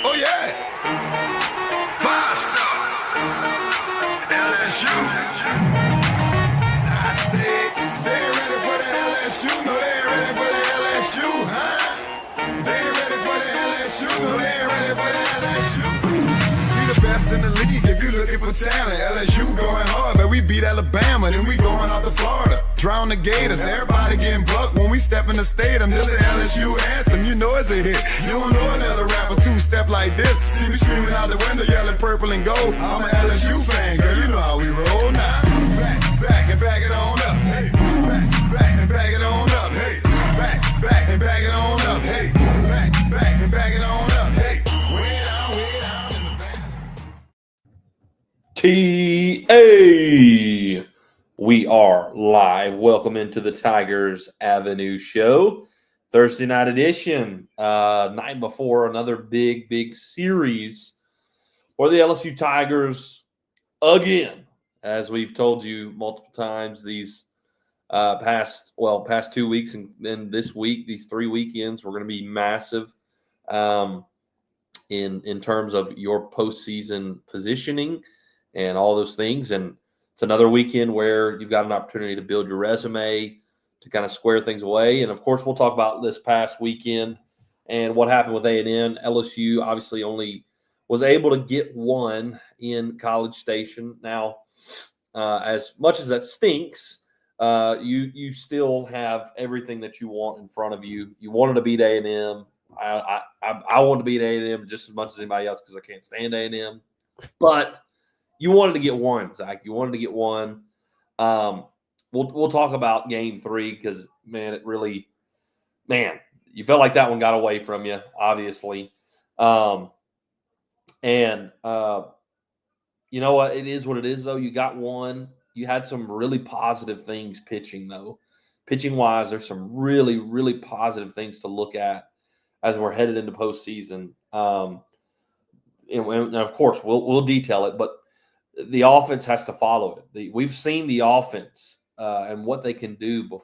Oh, yeah. Five-star. LSU. I said, they ain't ready for the LSU. No, they ain't ready for the LSU, huh? They ain't ready for the LSU. No, they ain't ready for the LSU. We the best in the league if you looking for talent. LSU going hard, but we beat Alabama, then we going out to Florida. Drown the Gators, everybody getting bucked when we step in the stadium. This the LSU anthem, you know it's a hit. You don't know another rapper two-step like this. See me screaming out the window, yelling purple and gold. I'm an LSU fan, girl, you know how we roll now. Back and back it on up. Hey, back and back it on up. Hey, back and back it on up. Hey, back and back it on up. Hey, way down in the back. TA. We are live. Welcome into the Tigers Avenue show. Thursday night edition. Night before another big series for the LSU Tigers again. As we've told you multiple times, these past 2 weeks and then this week, these 3 weekends, we're going to be massive in terms of your postseason positioning and all those things. And it's another weekend where you've got an opportunity to build your resume, to kind of square things away. And, of course, we'll talk about this past weekend and what happened with A&M. LSU obviously only was able to get one in College Station. Now, as much as that stinks, you still have everything that you want in front of you. You wanted to beat A&M. I wanted to beat A&M just as much as anybody else because I can't stand A&M. But you wanted to get one, Zach. You wanted to get one. We'll talk about Game 3 because, man, you felt like that one got away from you, obviously. You know what? It is what it is, though. You got one. You had some really positive things pitching, though. Pitching-wise, there's some really positive things to look at as we're headed into postseason. And of course, we'll detail it, but the offense has to follow it. We've seen the offense and what they can do,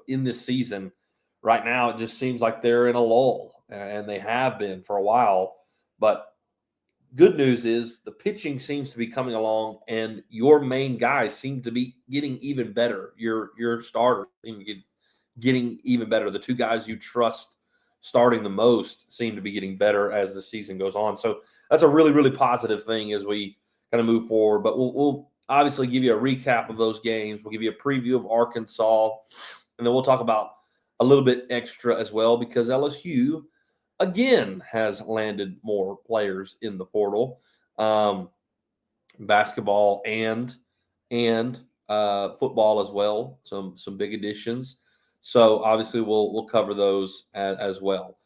in this season. Right now, it just seems like they're in a lull, and they have been for a while. But good news is the pitching seems to be coming along, and your main guys seem to be getting even better. Your starters seem to be getting even better. The two guys you trust starting the most seem to be getting better as the season goes on. So that's a really positive thing as we kind of move forward. But we'll obviously give you a recap of those games. We'll give you a preview of Arkansas, and then we'll talk about a little bit extra as well because LSU again has landed more players in the portal, basketball and football as well. Some big additions. So obviously we'll cover those as well.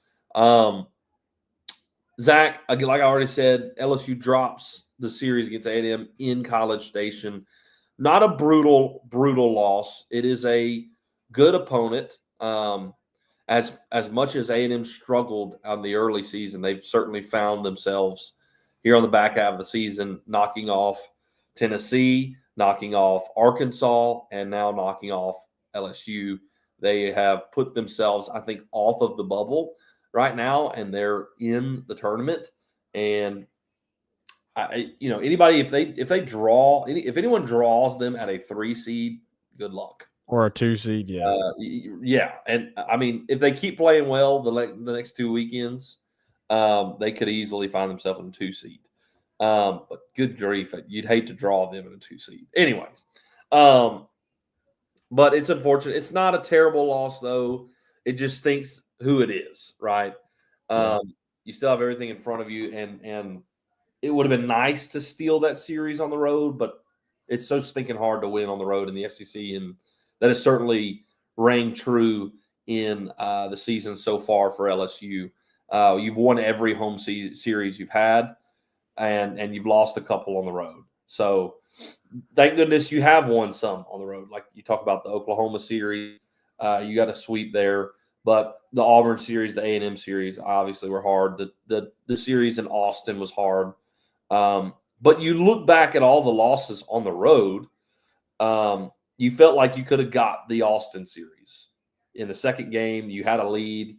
Zach, like I already said, LSU drops the series against A&M in College Station. Not a brutal loss. It is a good opponent. As much as A&M struggled on the early season, they've certainly found themselves here on the back half of the season, knocking off Tennessee, knocking off Arkansas, and now knocking off LSU. They have put themselves, I think, off of the bubble right now, and they're in the tournament. And anybody if anyone draws them at a 3 seed, good luck. Or a 2 seed, yeah. Yeah. And, I mean, if they keep playing well the next 2 weekends, they could easily find themselves in a 2 seed. But good grief, you'd hate to draw them in a 2 seed. Anyways, but it's unfortunate. It's not a terrible loss, though. It just stinks who it is, right? You still have everything in front of you, and it would have been nice to steal that series on the road, but it's so stinking hard to win on the road in the SEC, and that has certainly rang true in the season so far for LSU. You've won every home series you've had, and you've lost a couple on the road. So thank goodness you have won some on the road. Like you talk about the Oklahoma series, you got a sweep there. But the Auburn series, the A&M series, obviously were hard. The series in Austin was hard. But you look back at all the losses on the road, you felt like you could have got the Austin series. In the second game, you had a lead.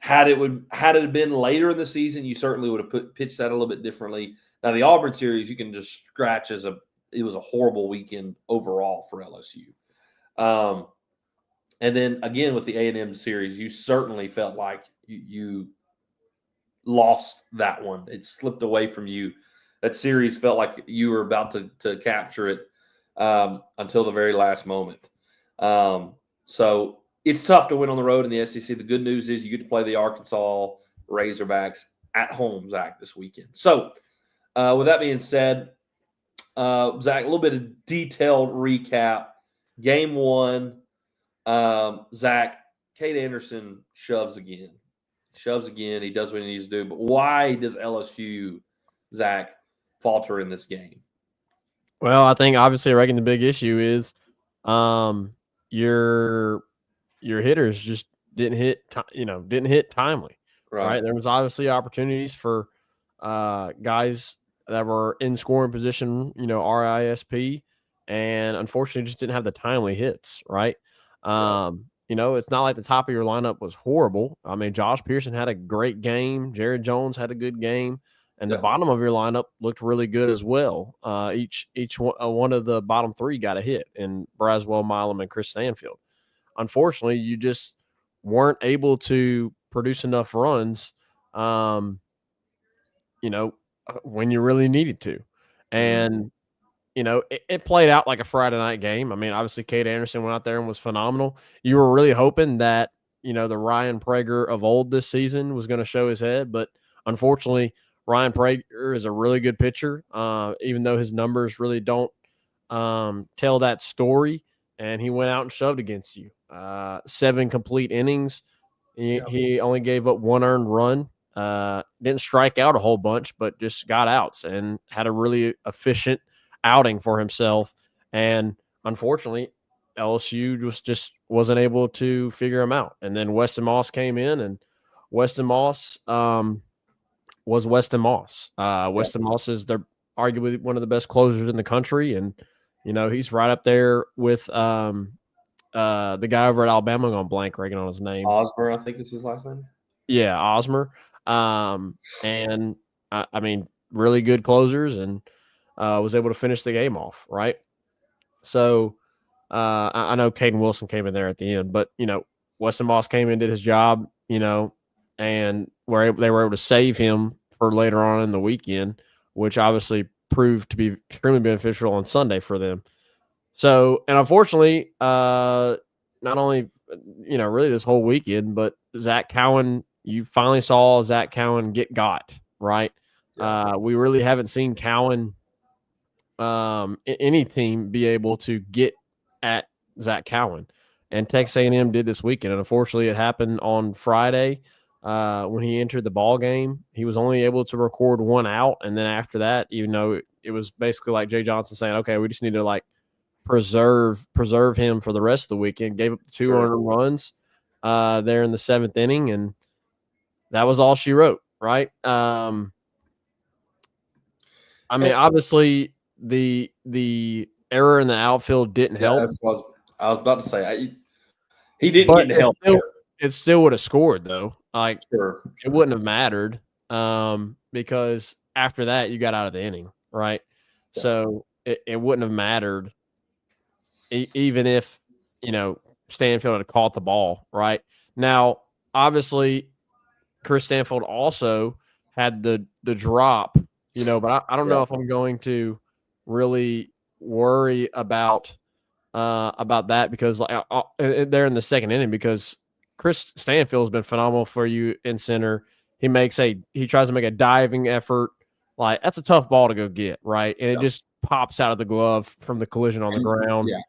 Had it been later in the season, you certainly would have pitched that a little bit differently. Now the Auburn series, you can just scratch it was a horrible weekend overall for LSU. And then again with the A&M series, you certainly felt like you lost that one. It slipped away from you. That series felt like you were about to capture it until the very last moment. So it's tough to win on the road in the SEC. The good news is you get to play the Arkansas Razorbacks at home, Zach, this weekend. So with that being said, Zach, a little bit of detailed recap. Game 1, Zach, Cade Anderson shoves again. He does what he needs to do. But why does LSU, Zach, falter in this game? Well, I think obviously, I reckon the big issue is your hitters just didn't hit timely. Right. There was obviously opportunities for guys that were in scoring position, RISP, and unfortunately just didn't have the timely hits. Right. It's not like the top of your lineup was horrible. I mean, Josh Pearson had a great game. Jared Jones had a good game. And the bottom of your lineup looked really good as well. Each one of the bottom 3 got a hit in Braswell, Milam, and Chris Stanfield. Unfortunately, you just weren't able to produce enough runs, when you really needed to. And, it played out like a Friday night game. I mean, obviously, Cade Anderson went out there and was phenomenal. You were really hoping that, the Ryan Prager of old this season was going to show his head. But unfortunately, Ryan Prager is a really good pitcher, even though his numbers really don't tell that story. And he went out and shoved against you. 7 complete innings. He only gave up 1 earned run. Didn't strike out a whole bunch, but just got outs and had a really efficient outing for himself. And unfortunately, LSU just wasn't able to figure him out. And then Weston Moss came in, and Weston Moss was Weston Moss. Weston Moss is arguably one of the best closers in the country, and he's right up there with the guy over at Alabama. I'm going blank right on his name. Osmer, I think is his last name. Yeah, Osmer. And I mean, really good closers, and was able to finish the game off, right? So I know Caden Wilson came in there at the end, but Weston Moss came in, did his job, and they were able to save him for later on in the weekend, which obviously proved to be extremely beneficial on Sunday for them. So, and unfortunately, not only, really this whole weekend, but Zach Cowan, you finally saw Zach Cowan get got, right? Yeah. We really haven't seen Cowan, any team be able to get at Zach Cowan. And Texas A&M did this weekend. And unfortunately, it happened on Friday when he entered the ball game. He was only able to record 1 out. And then after that, it was basically like Jay Johnson saying, okay, we just need to preserve him for the rest of the weekend. Gave up 2 earned runs there in the 7th inning. And that was all she wrote, right? I mean, obviously the error in the outfield didn't help. That's what I was about to say. He didn't get help. It still would have scored, though. It wouldn't have mattered because after that, you got out of the inning, right? Yeah. So it wouldn't have mattered even if, Stanfield had caught the ball, right? Now, obviously, Chris Stanfield also had the drop, but I don't know if I'm going to really worry about that because they're in the 2nd inning because Chris Stanfield has been phenomenal for you in center. He tries to make a diving effort. That's a tough ball to go get, right? And it just pops out of the glove from the collision on the ground. Yeah.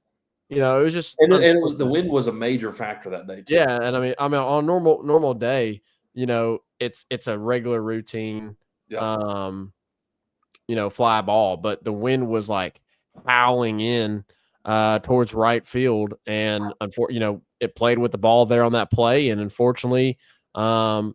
It was just the wind was a major factor that day too. Yeah, and I mean on a normal day, it's a regular routine fly ball, but the wind was howling in towards right field, and it played with the ball there on that play, and unfortunately, I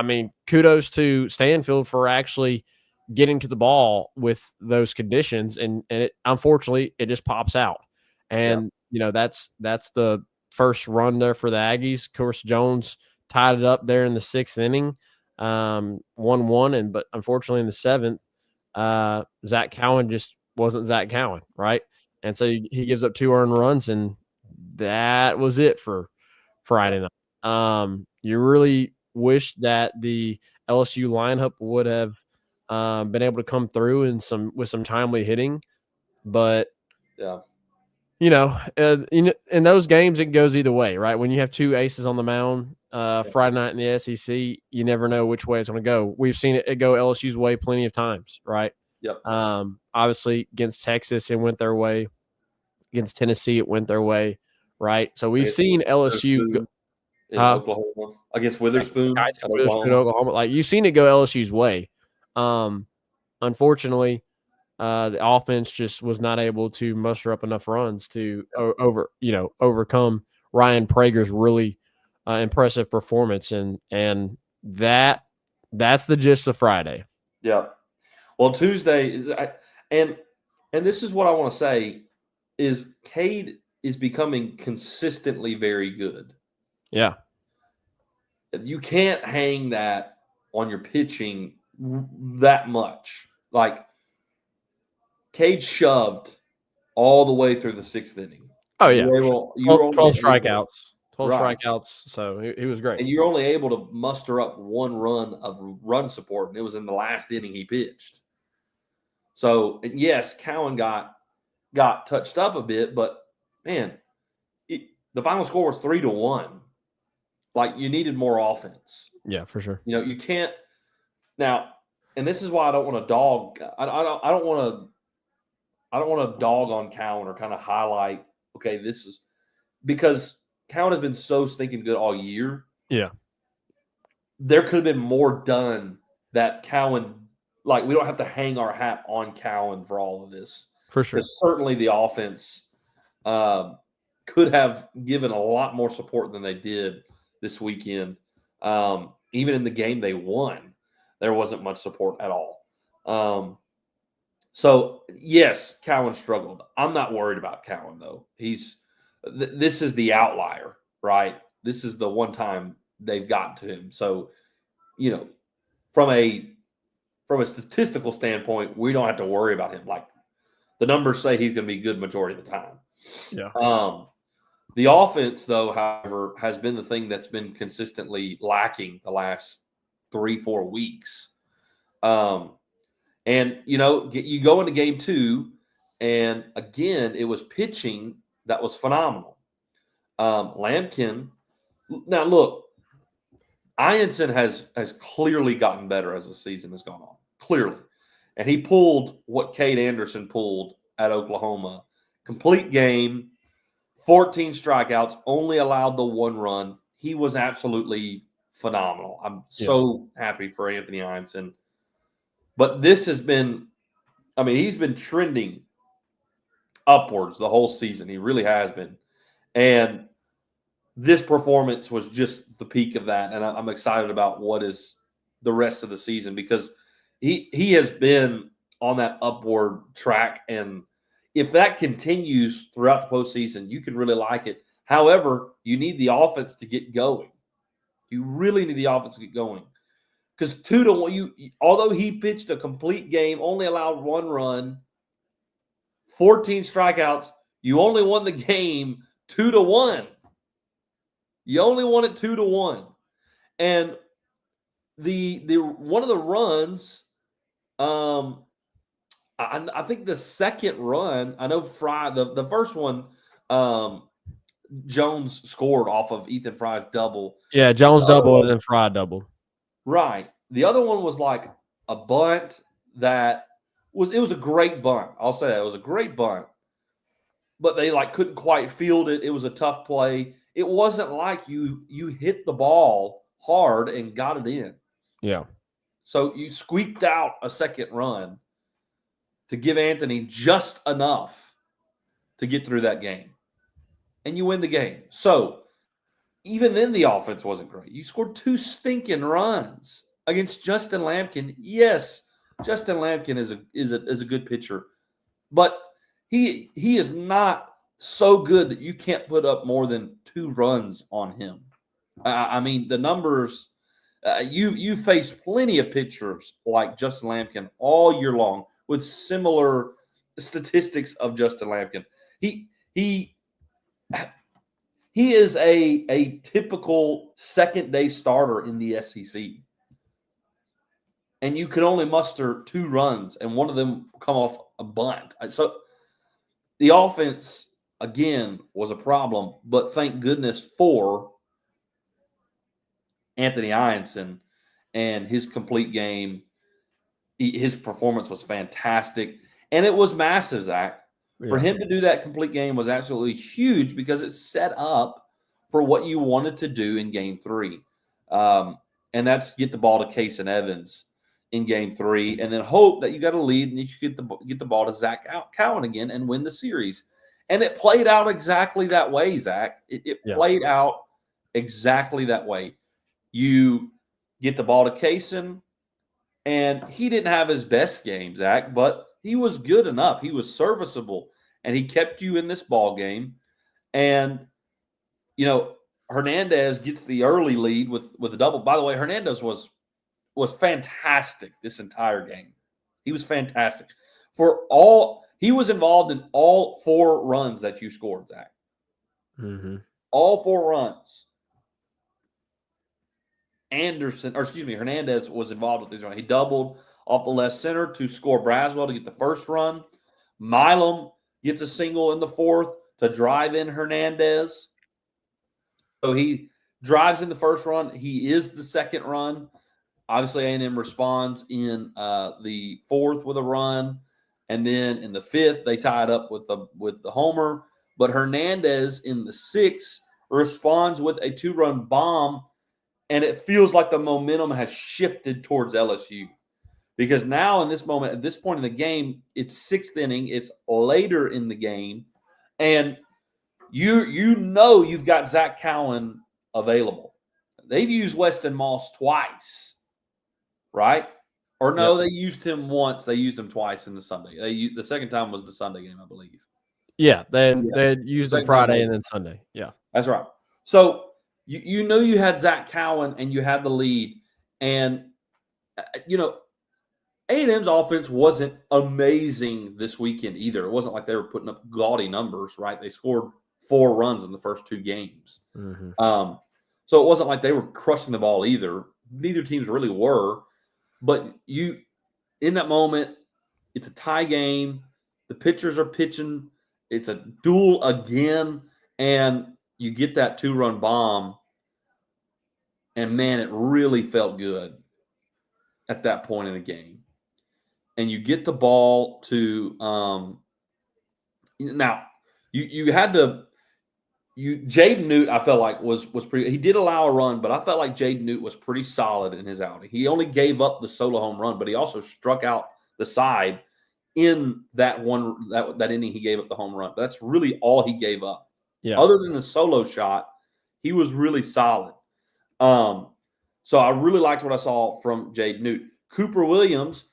mean, kudos to Stanfield for actually getting to the ball with those conditions, and unfortunately, it just pops out, and that's the first run there for the Aggies. Of course, Jones tied it up there in the 6th inning, 1-1, but unfortunately in the 7th, Zach Cowan just wasn't Zach Cowan, right? And so he gives up 2 earned runs, and that was it for Friday night. You really wish that the LSU lineup would have been able to come through with some timely hitting, but Yeah. In those games it goes either way, right? When you have 2 aces on the mound, Friday night in the SEC, you never know which way it's going to go. We've seen it go LSU's way plenty of times, right? Yep. Obviously against Texas, it went their way. Against Tennessee, it went their way, right? So we've seen LSU go, in Oklahoma against Witherspoon, Oklahoma. Like, you've seen it go LSU's way. Unfortunately, the offense just was not able to muster up enough runs to overcome Ryan Prager's really impressive performance, and that's the gist of Friday. Yeah. Well, Tuesday is, and this is what I want to say is Cade is becoming consistently very good. Yeah. You can't hang that on your pitching that much. Like, Cade shoved all the way through the 6th inning. Oh, yeah. You were 12 strikeouts. 12 strikeouts. So he was great. And you're only able to muster up 1 run of run support, and it was in the last inning he pitched. So, yes, Cowan got touched up a bit, but, man, the final score was 3-1. Like, you needed more offense. Yeah, for sure. You can't now, and this is why I don't want to dog. I don't want to dog on Cowan or kind of highlight. Okay, this is because Cowan has been so stinking good all year. Yeah, there could have been more done that Cowan. Like, we don't have to hang our hat on Cowan for all of this. For sure. Certainly, the offense could have given a lot more support than they did this weekend. Even in the game they won, there wasn't much support at all. So, yes, Cowan struggled. I'm not worried about Cowan, though. This is the outlier, right? This is the one time they've gotten to him. So, from a statistical standpoint, we don't have to worry about him. Like, the numbers say he's going to be good majority of the time. Yeah. The offense, though, however, has been the thing that's been consistently lacking the last 3-4 weeks. And, you go into game 2, and again, it was pitching that was phenomenal. Lampkin, now look, Ianson has clearly gotten better as the season has gone on, clearly. And he pulled what Cade Anderson pulled at Oklahoma. Complete game, 14 strikeouts, only allowed the 1 run. He was absolutely phenomenal. I'm so happy for Anthony Ianson. But this has been, he's been trending upwards the whole season. He really has been. And this performance was just the peak of that. And I'm excited about what is the rest of the season, because he has been on that upward track. And if that continues throughout the postseason, you can really like it. However, you need the offense to get going. You really need the offense to get going. Because 2-1, although he pitched a complete game, only allowed 1 run, 14 strikeouts, you only won the game 2-1. You only won it 2-1. And the one of the runs, I think the second run, I know Fry, the first one, Jones scored off of Ethan Fry's double. Yeah, Jones double and then Fry double. Right. The other one was like a bunt it was a great bunt. I'll say that. It was a great bunt. But they couldn't quite field it. It was a tough play. It wasn't like you hit the ball hard and got it in. Yeah. So you squeaked out a second run to give Anthony just enough to get through that game. And you win the game. So even then the offense wasn't great. You scored 2 stinking runs against Justin Lampkin. Yes, Justin Lampkin is a good pitcher. But he is not so good that you can't put up more than 2 runs on him. I mean, the numbers. You faced plenty of pitchers like Justin Lampkin all year long with similar statistics of Justin Lampkin. He he he is a typical second day starter in the SEC, and you could only muster 2 runs, and one of them come off a bunt. So the offense again was a problem, but thank goodness for Anthony Ianson and his complete game. His performance was fantastic, and it was massive, Zach. For him to do that complete game was absolutely huge because it set up for what you wanted to do in Game 3. And that's get the ball to Case and Evans in Game 3, and then hope that you got a lead and you get the ball to Zach Cowan again and win the series. And it played out exactly that way, Zach. It played out exactly that way. You get the ball to Kaysen, and he didn't have his best game, Zach, but he was good enough. He was serviceable, and he kept you in this ball game. And, Hernandez gets the early lead with a double. By the way, Hernandez was fantastic this entire game. He was fantastic. He was involved in all 4 runs that you scored, Zach. Mm-hmm. All 4 runs. Hernandez was involved with these runs. He doubled off the left center to score Braswell to get the first run. Milam gets a single in the 4th to drive in Hernandez. So he drives in the first run. He is the second run. Obviously, A&M responds in the 4th with a run. And then in the 5th, they tie it up with the homer. But Hernandez in the 6th responds with a 2-run bomb. And it feels like the momentum has shifted towards LSU. Because now in this moment, at this point in the game, it's 6th inning. It's later in the game. And you've got Zach Cowan available. They've used Weston Moss twice, right? Or no, They used him once. They used him twice in the Sunday. The second time was the Sunday game, I believe. Yeah, they used the Friday and then Sunday. Yeah, that's right. So you know you had Zach Cowan and you had the lead, and A&M's offense wasn't amazing this weekend either. It wasn't like they were putting up gaudy numbers, right? They scored 4 runs in the first 2 games. Mm-hmm. So it wasn't like they were crushing the ball either. Neither teams really were. But in that moment, it's a tie game. The pitchers are pitching. It's a duel again. And you get that 2-run bomb. And, man, it really felt good at that point in the game. And you get the ball to now you had to Jaden Newt, I felt like was pretty. He did allow a run, but I felt like Jaden Newt was pretty solid in his outing. He only gave up the solo home run, but he also struck out the side in that inning. He gave up the home run. That's really all he gave up. Yeah. Other than the solo shot, he was really solid. So I really liked what I saw from Jaden Newt. Cooper Williams,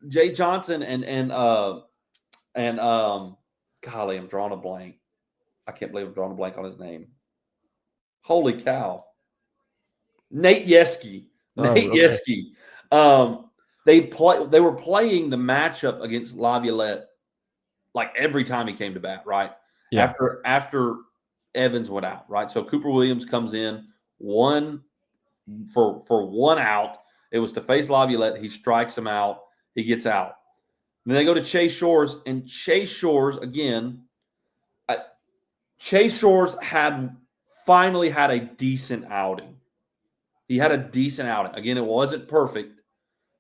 Jay Johnson and golly, I'm drawing a blank. I can't believe I'm drawing a blank on his name. Holy cow. Nate Yeske. Yeske. They were playing the matchup against Laviolette like every time he came to bat, right? Yeah. After Evans went out, right? So Cooper Williams comes in for 1 out. It was to face Laviolette. He strikes him out. He gets out. Then they go to Chase Shores, and Chase Shores, again, Chase Shores finally had a decent outing. He had a decent outing. Again, it wasn't perfect,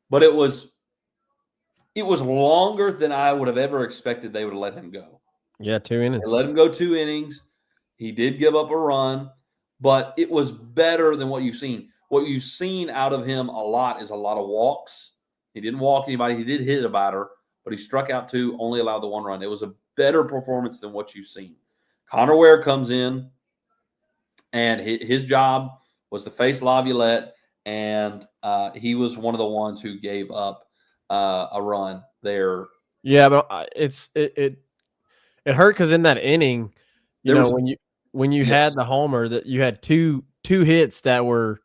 but it was longer than I would have ever expected they would have let him go. Yeah, 2 innings. They let him go 2 innings. He did give up a run, but it was better than what you've seen. What you've seen out of him a lot is a lot of walks. He didn't walk anybody. He did hit a batter, but he struck out 2, only allowed the 1 run. It was a better performance than what you've seen. Connor Ware comes in, and his job was to face Laviolette, and he was one of the ones who gave up a run there. Yeah, but it hurt because in that inning, when you had the homer, that you had two two hits that were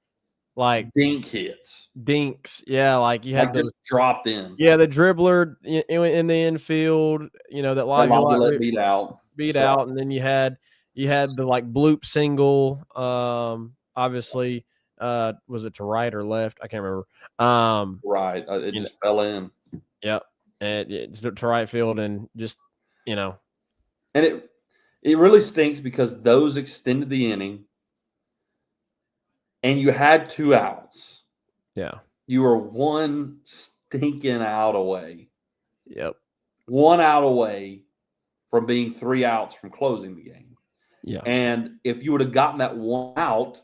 like dink hits, dinks. Yeah, like you had like just dropped in. yeah, the dribbler in the infield, that Laviolette beat out. That's out, right. And then you had the like bloop single. Obviously, was it to right or left? I can't remember. Right, it just fell in. Yep, and to right field, and just and it really stinks because those extended the inning, and you had 2 outs. Yeah, you were one stinking out away. Yep, 1 out away from being 3 outs from closing the game. Yeah, and if you would have gotten that 1 out,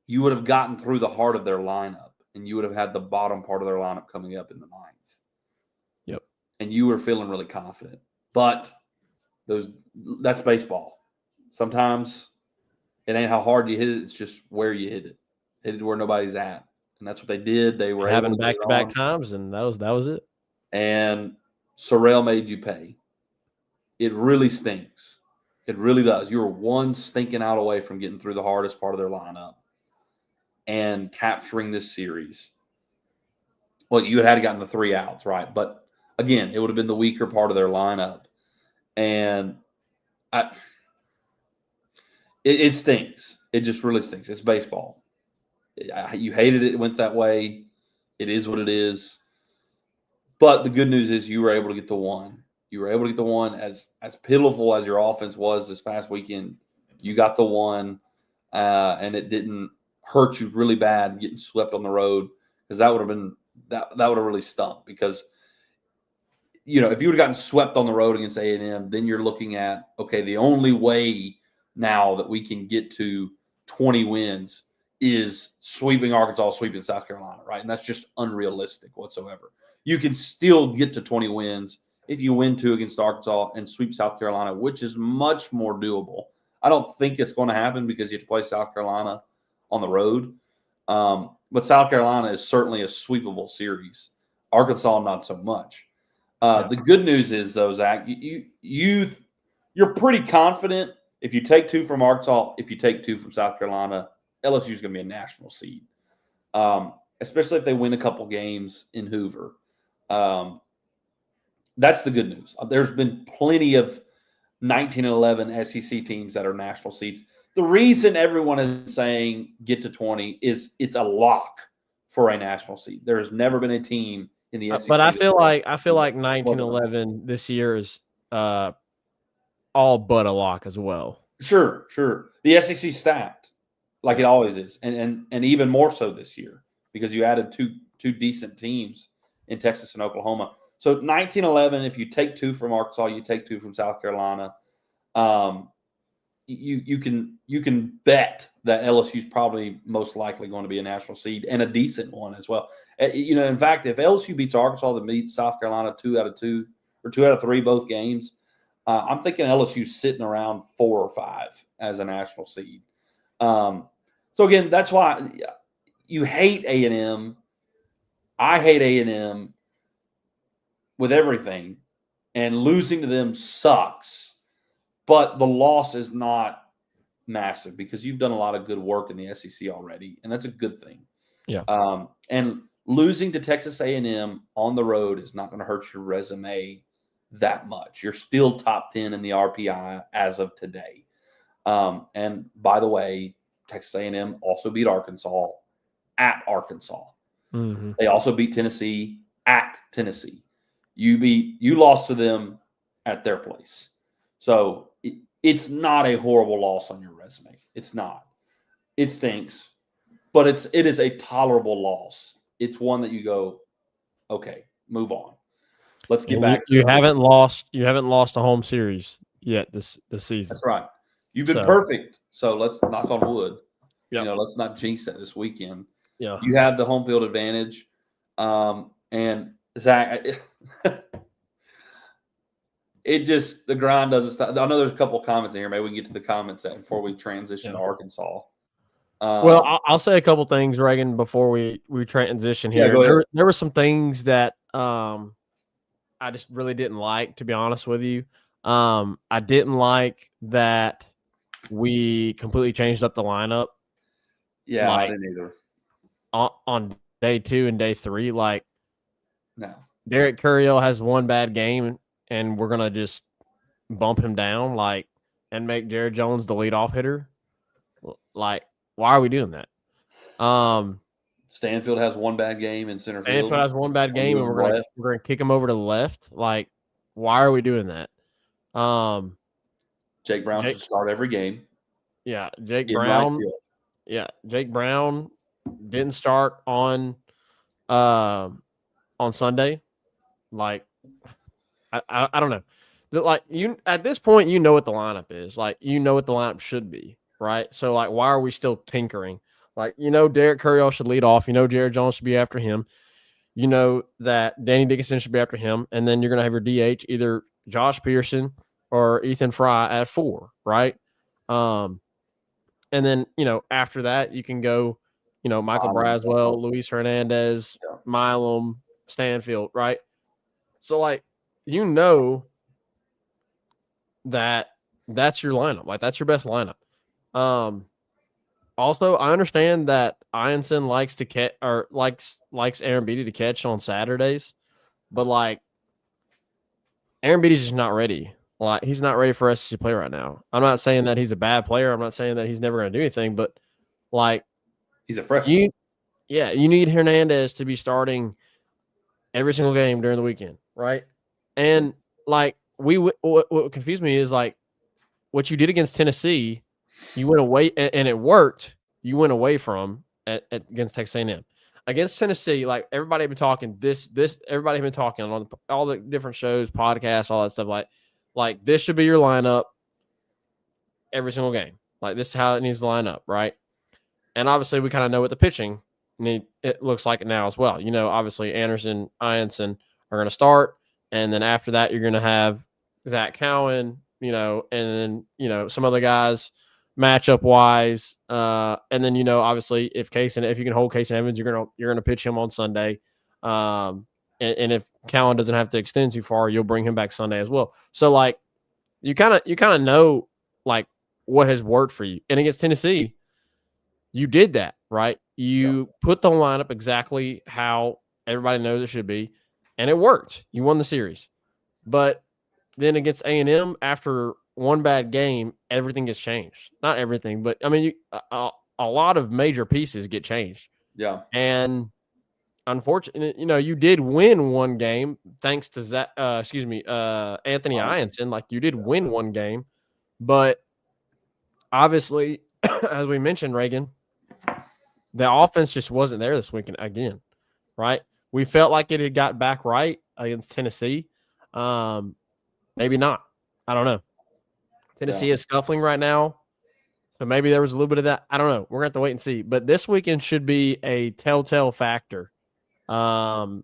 you would have gotten through the heart of their lineup, and you would have had the bottom part of their lineup coming up in the 9th. Yep, and you were feeling really confident. But that's baseball. Sometimes it ain't how hard you hit it; it's just where you hit it. Hit it where nobody's at, and that's what they did. They were having back-to-back times, and that was it. And Sorrell made you pay. It really stinks. It really does. You were one stinking out away from getting through the hardest part of their lineup and capturing this series. Well, you had gotten the 3 outs, right? But again, it would have been the weaker part of their lineup. And it stinks. It just really stinks. It's baseball. You hated it. It went that way. It is what it is. But the good news is you were able to get the 1. You were able to get the 1. As pitiful as your offense was this past weekend, you got the 1, and it didn't hurt you really bad getting swept on the road, because that would have been that would have really stunk. Because if you would have gotten swept on the road against A&M, then you're looking at, okay, the only way now that we can get to 20 wins is sweeping Arkansas, sweeping South Carolina, right? And that's just unrealistic whatsoever. You can still get to 20 wins if you win 2 against Arkansas and sweep South Carolina, which is much more doable. I don't think it's going to happen because you have to play South Carolina on the road. But South Carolina is certainly a sweepable series. Arkansas, not so much. The good news is, though, Zach, you're pretty confident if you take 2 from Arkansas, if you take 2 from South Carolina, LSU is going to be a national seed, especially if they win a couple games in Hoover. That's the good news. There's been plenty of 1911 SEC teams that are national seeds. The reason everyone is saying get to 20 is it's a lock for a national seed. There has never been a team in the SEC. But I feel like 1911 this year is all but a lock as well. Sure. The SEC stacked like it always is, and even more so this year because you added two decent teams in Texas and Oklahoma. So 1911, if you take 2 from Arkansas, you take 2 from South Carolina. You can bet that LSU is probably most likely going to be a national seed and a decent one as well. In fact, if LSU beats Arkansas, that beats South Carolina 2 out of 2 or 2 out of 3 both games, I'm thinking LSU's sitting around 4 or 5 as a national seed. So again, that's why you hate A&M. I hate A&M with everything, and losing to them sucks. But the loss is not massive because you've done a lot of good work in the SEC already, and that's a good thing. Yeah. And losing to Texas A&M on the road is not going to hurt your resume that much. You're still top 10 in the RPI as of today. And by the way, Texas A&M also beat Arkansas at Arkansas. Mm-hmm. They also beat Tennessee at Tennessee. You lost to them at their place. So it's not a horrible loss on your resume. It's not. It stinks, but it is a tolerable loss. It's one that you go, okay, move on. Let's get back. You haven't lost a home series yet this season. That's right. You've been perfect. So let's knock on wood. Yep. Let's not jinx that this weekend. Yeah. You have the home field advantage. And Zach, the grind doesn't stop. I know there's a couple of comments in here. Maybe we can get to the comments before we transition to Arkansas. Well, I'll say a couple things, Reagan, before we transition here. Yeah, go ahead. There were some things that I just really didn't like, to be honest with you. I didn't like that we completely changed up the lineup. Yeah, I like didn't either. on day 2 and day 3. Like No. Derek Curriel has one bad game, and we're gonna just bump him down, like, and make Jared Jones the leadoff hitter. Like, why are we doing that? Stanfield has one bad game in center field. Stanfield has one bad game, and Moving we're left. gonna kick him over to the left. Like, why are we doing that? Jake Brown should start every game. Yeah, Jake In right Brown. field. Yeah, Jake Brown didn't start on Sunday. Like, I don't know. Like, you at this point, you know what the lineup is. Like, you know what the lineup should be, right? So, like, why are we still tinkering? Like, Derek Curriel should lead off. Jared Jones should be after him. You know that Danny Dickinson should be after him, and then you're gonna have your DH either Josh Pearson or Ethan Fry at 4, right? And then after that you can go, Michael Braswell, Luis Hernandez, Milam, Stanfield, right? So like that's your lineup, like that's your best lineup. Also, I understand that Ianson likes to catch or likes Aaron Beatty to catch on Saturdays, but like Aaron Beatty's just not ready. Like, he's not ready for SEC play right now. I'm not saying that he's a bad player. I'm not saying that he's never going to do anything, but like, he's a freshman. You need Hernandez to be starting every single game during the weekend, right? And like, what confused me is like what you did against Tennessee. You went away, and it worked. You went away from against Texas A&M. Against Tennessee, like everybody had been talking everybody had been talking on all the different shows, podcasts, all that stuff. Like this should be your lineup every single game. Like, this is how it needs to line up, right? And obviously, we kind of know what the pitching it looks like now as well. Obviously, Anderson, Ianson are going to start, and then after that, you're going to have Zach Cowan, and then some other guys matchup wise, and then obviously if you can hold Case and Evans, you're gonna pitch him on Sunday, and if Cowan doesn't have to extend too far, you'll bring him back Sunday as well. So like you kind of know like what has worked for you, and against Tennessee, you did that, right? You put the lineup exactly how everybody knows it should be, and it worked. You won the series, but then against A&M, after one bad game, everything gets changed. Not everything, but I mean, a lot of major pieces get changed. Yeah. And unfortunately, you did win one game thanks to Anthony Ianson. Like, you did win one game, but obviously, as we mentioned, Reagan, the offense just wasn't there this weekend again, right? We felt like it had got back right against Tennessee. Maybe not. I don't know. Tennessee is scuffling right now, so maybe there was a little bit of that. I don't know. We're going to have to wait and see. But this weekend should be a telltale factor, or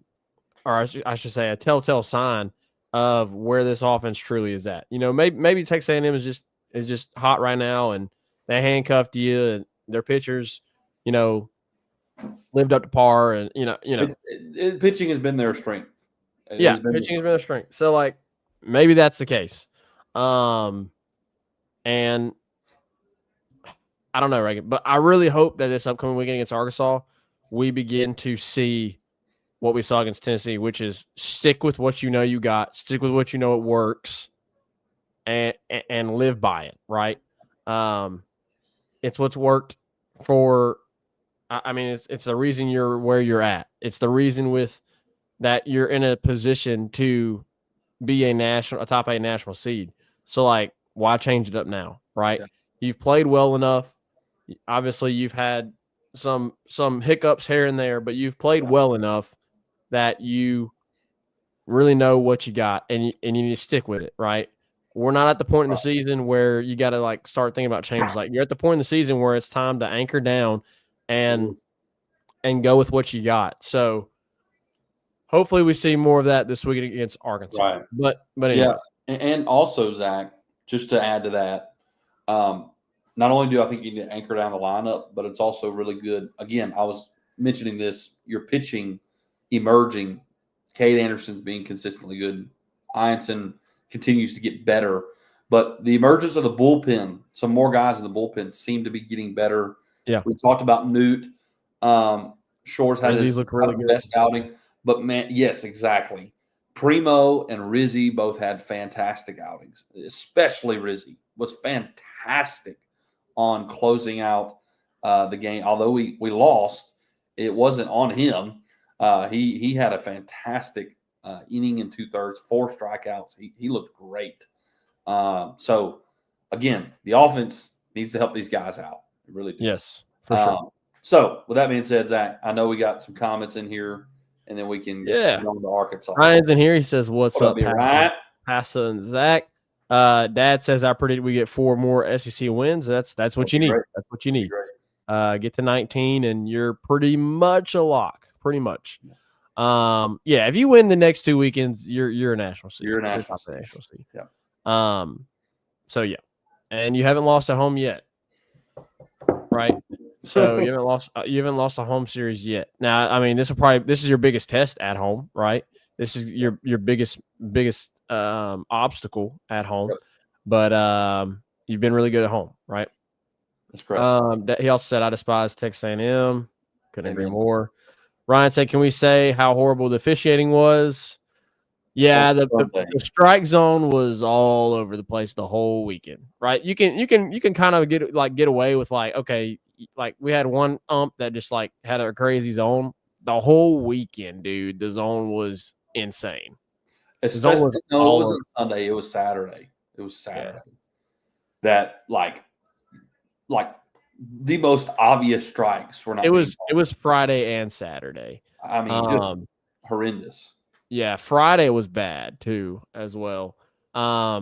I should say a telltale sign of where this offense truly is at. Maybe Texas A&M is just hot right now, and they handcuffed you, and their pitchers, lived up to par, and pitching has been their strength. Pitching has been their strength. So like maybe that's the case. And I don't know, Reagan, but I really hope that this upcoming weekend against Arkansas, we begin to see what we saw against Tennessee, which is stick with what you got, stick with what it works, and live by it, right? It's what's worked for. I mean, it's the reason you're where you're at. It's the reason that you're in a position to be a top 8 national seed. So like, why change it up now, right? Yeah. You've played well enough. Obviously, you've had some hiccups here and there, but you've played well enough that you really know what you got, and you need to stick with it, right? We're not at the point in the season where you got to like start thinking about changes. Like, you're at the point in the season where it's time to anchor down and go with what you got. So hopefully we see more of that this weekend against Arkansas. Right. But anyways. Yeah, and also, Zach, just to add to that, not only do I think you need to anchor down the lineup, but it's also really good. Again, I was mentioning this, your pitching emerging. Cade Anderson's being consistently good. Ianson continues to get better. But the emergence of the bullpen, some more guys in the bullpen seem to be getting better Yeah. We talked about Newt. Shores had his looked really good. best outing. But, man, yes, exactly. Primo and Rizzy both had fantastic outings, especially Rizzy was fantastic on closing out the game. Although we lost, it wasn't on him. He had a fantastic inning and 2/3, 4 strikeouts. He looked great. So, again, the offense needs to help these guys out. It really does. Yes, for sure. So, with that being said, Zach, I know we got some comments in here, and then we can get on to Arkansas. Ryan's in here. He says, "What's up, Ryan? Passa and Zach?" Dad says, "I predict we get 4 more SEC wins. That's what you need. Great. That's what you need. Get to 19, and you're pretty much a lock. Pretty much. Yeah. If you win the next 2 weekends, you're a national seed. You're a national seed. Yeah. So yeah, and you haven't lost at home yet, right? So you haven't lost a home series yet. Now, I mean, this is your biggest test at home, right? This is your biggest obstacle at home, but you've been really good at home, right? That's correct. He also said, "I despise Texas A&M." Couldn't agree more. Ryan said, "Can we say how horrible the officiating was?" Yeah, the strike zone was all over the place the whole weekend, right? You can kind of get away with like, okay, like we had one ump that just like had a crazy zone the whole weekend, dude. The zone was insane. Especially, it wasn't Sunday. It was Saturday. Yeah. That like the most obvious strikes were not. It was Friday and Saturday. I mean, just horrendous. Yeah, Friday was bad too, as well. Yeah,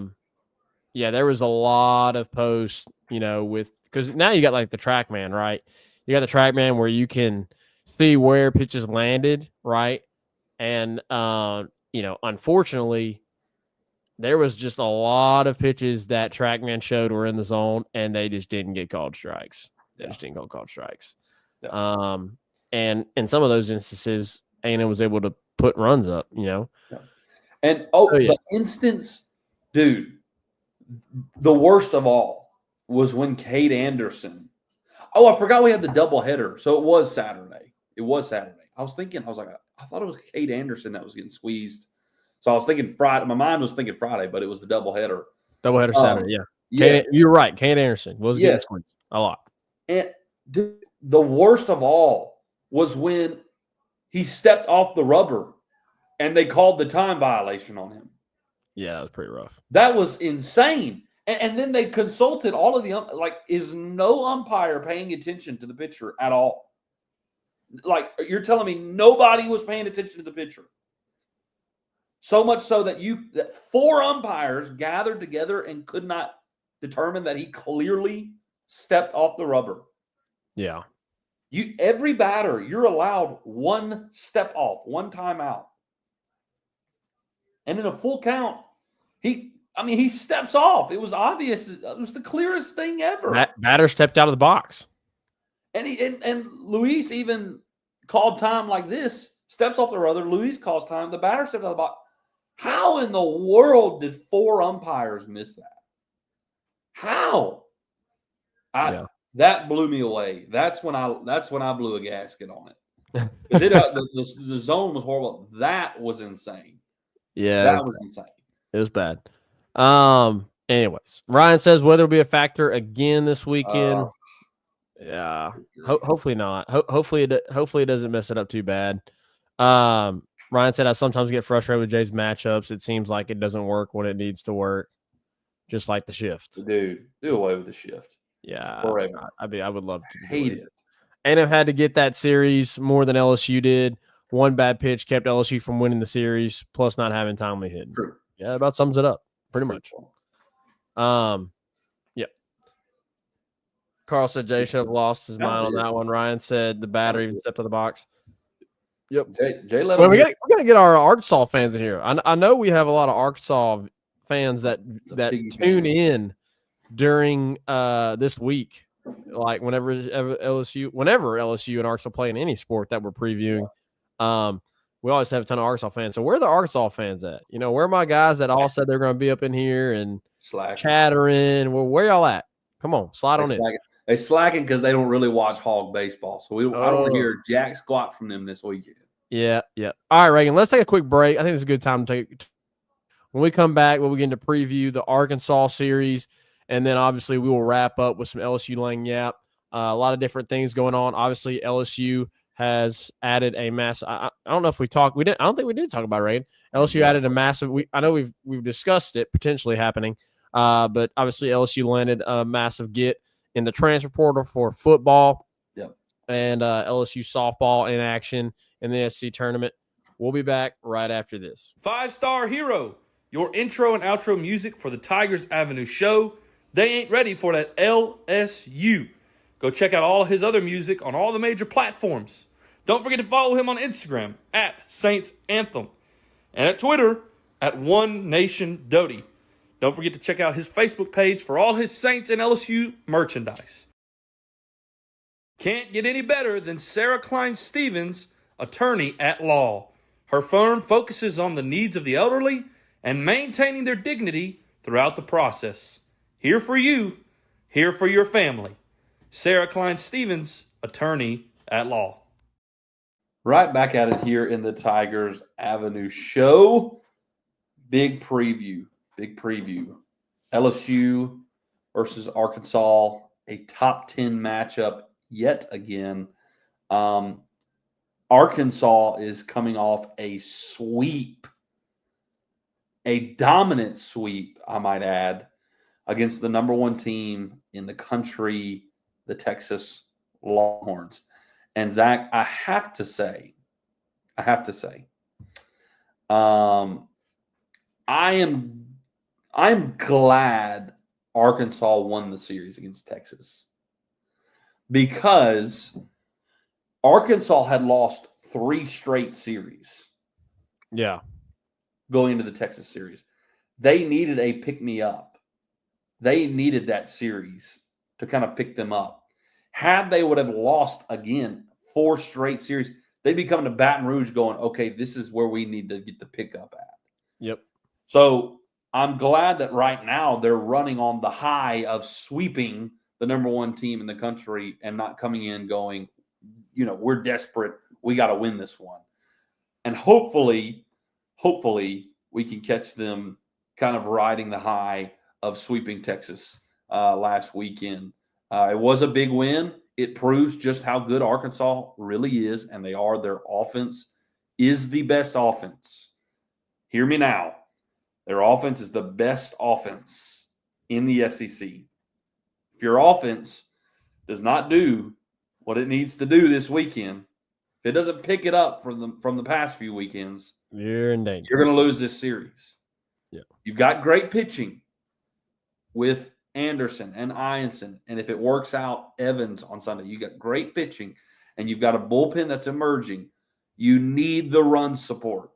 there was a lot of posts, because now you got like the TrackMan, right? You got the TrackMan where you can see where pitches landed, right? And unfortunately, there was just a lot of pitches that TrackMan showed were in the zone, and they just didn't get called strikes. They just didn't get called strikes. Yeah. And in some of those instances, A&M was able to put runs up, Yeah. And the instance, dude, the worst of all was when Cade Anderson. Oh, I forgot we had the doubleheader. So it was Saturday. I was like, I thought it was Cade Anderson that was getting squeezed. So I was thinking Friday. My mind was thinking Friday, but it was the doubleheader. Doubleheader Saturday, yeah. Yes. You're right. Cade Anderson was getting squeezed a lot. And the worst of all was when he stepped off the rubber and they called the time violation on him. Yeah, that was pretty rough. That was insane. And then they consulted all of the is no umpire paying attention to the pitcher at all? Like, you're telling me nobody was paying attention to the pitcher? So much so that 4 umpires gathered together and could not determine that he clearly stepped off the rubber. Yeah. Every batter, you're allowed 1 step off, 1 timeout. And in a full count, he steps off. It was obvious. It was the clearest thing ever. Batter stepped out of the box. And Luis even called time like this. Steps off the rubber. Luis calls time. The batter steps out of the box. How in the world did 4 umpires miss that? How? That blew me away. That's when I blew a gasket on it. The zone was horrible. That was insane. Yeah, that was insane. It was bad. Anyways, Ryan says weather will be a factor again this weekend. Yeah, hopefully not. Hopefully it doesn't mess it up too bad. Ryan said I sometimes get frustrated with Jay's matchups. It seems like it doesn't work when it needs to work, just like the shift. Dude, do away with the shift. Yeah, forever. I would love to hate it. And I've had to get that series more than LSU did. 1 bad pitch kept LSU from winning the series, plus not having timely hitting. True. Yeah, that about sums it up pretty much. Yeah. Carl said Jay should have lost his mind on that one. Ryan said the batter even stepped to the box. Yep. Jay let we gotta get our Arkansas fans in here. I know we have a lot of Arkansas fans that tune in during this week, like whenever LSU and Arkansas play in any sport that we're previewing. We always have a ton of Arkansas fans. So where are the Arkansas fans at? Where are my guys that all said they're going to be up in here and chattering? Well, where y'all at? Come on, slide on in. They slacking because they don't really watch Hog baseball. So I don't hear jack squat from them this weekend. Yeah. All right, Reagan, let's take a quick break. I think it's a good time to take. When we come back, we'll begin to preview the Arkansas series, and then obviously we will wrap up with some LSU Lagniappe. A lot of different things going on. Obviously, LSU has added a massive. I don't know if we talked. We didn't. I don't think we did talk about it, Reagan. LSU added a massive. I know we've discussed it potentially happening, but obviously LSU landed a massive get in the transfer portal for football. Yep. And LSU softball in action in the SC tournament. We'll be back right after this. 5-Star Hero, your intro and outro music for the Tigers Avenue show. They ain't ready for that LSU. Go check out all his other music on all the major platforms. Don't forget to follow him on Instagram at Saints Anthem and at Twitter at One Nation Doty. Don't forget to check out his Facebook page for all his Saints and LSU merchandise. Can't get any better than Sarah Klein Stevens, attorney at law. Her firm focuses on the needs of the elderly and maintaining their dignity throughout the process. Here for you, here for your family. Sarah Klein Stevens, attorney at law. Right back at it here in the Tigers Avenue show. Big preview. LSU versus Arkansas, a top 10 matchup yet again. Arkansas is coming off a sweep, a dominant sweep, I might add, against the number one team in the country, the Texas Longhorns. And Zach, I have to say, I'm glad Arkansas won the series against Texas, because Arkansas had lost 3 straight series. Yeah. Going into the Texas series. They needed a pick-me-up. They needed that series to kind of pick them up. Had they would have lost again 4 straight series, they'd be coming to Baton Rouge going, okay, this is where we need to get the pickup at. Yep. So I'm glad that right now they're running on the high of sweeping the number one team in the country and not coming in going, we're desperate. We got to win this one. And hopefully we can catch them kind of riding the high of sweeping Texas last weekend. It was a big win. It proves just how good Arkansas really is, and they are. Their offense is the best offense. Hear me now. Their offense is the best offense in the SEC. If your offense does not do what it needs to do this weekend, if it doesn't pick it up from the past few weekends, you're in danger. You're going to lose this series. Yeah. You've got great pitching with Anderson and Ianson, and if it works out, Evans on Sunday. You got great pitching, and you've got a bullpen that's emerging. You need the run support.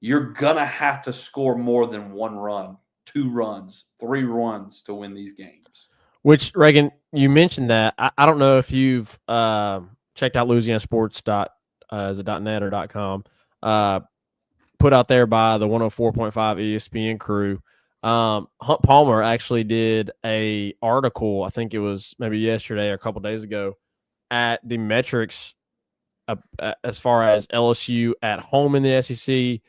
You're going to have to score more than 1 run, 2 runs, 3 runs to win these games. Which, Reagan, you mentioned that. I don't know if you've checked out LouisianaSports.net or .com, put out there by the 104.5 ESPN crew. Hunt Palmer actually did a article, I think it was maybe yesterday or a couple days ago, at the metrics as far as LSU at home in the SEC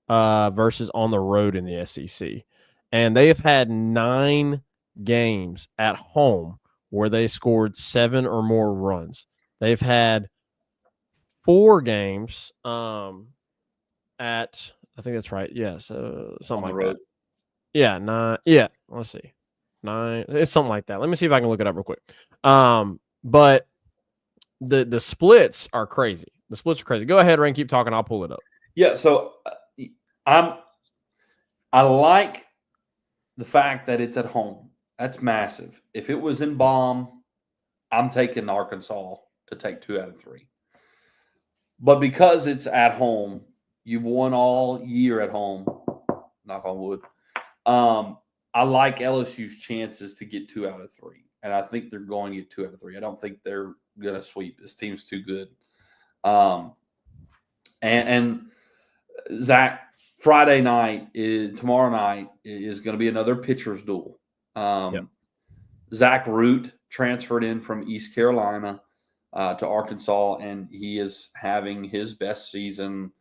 versus on the road in the SEC. And they have had 9 games at home where they scored 7 or more runs. They've had 4 games I think that's right. Yes, something like that. Yeah, 9. Yeah, let's see. 9. It's something like that. Let me see if I can look it up real quick. But the splits are crazy. The splits are crazy. Go ahead, Ray, keep talking. I'll pull it up. Yeah, so I like the fact that it's at home. That's massive. If it was in Baum, I'm taking Arkansas to take 2 out of 3. But because it's at home, you've won all year at home. Knock on wood. I like LSU's chances to get 2 out of 3. And I think they're going to get 2 out of 3. I don't think they're going to sweep. This team's too good. And Zach, tomorrow night is going to be another pitcher's duel. Yep. Zach Root transferred in from East Carolina to Arkansas, and he is having his best season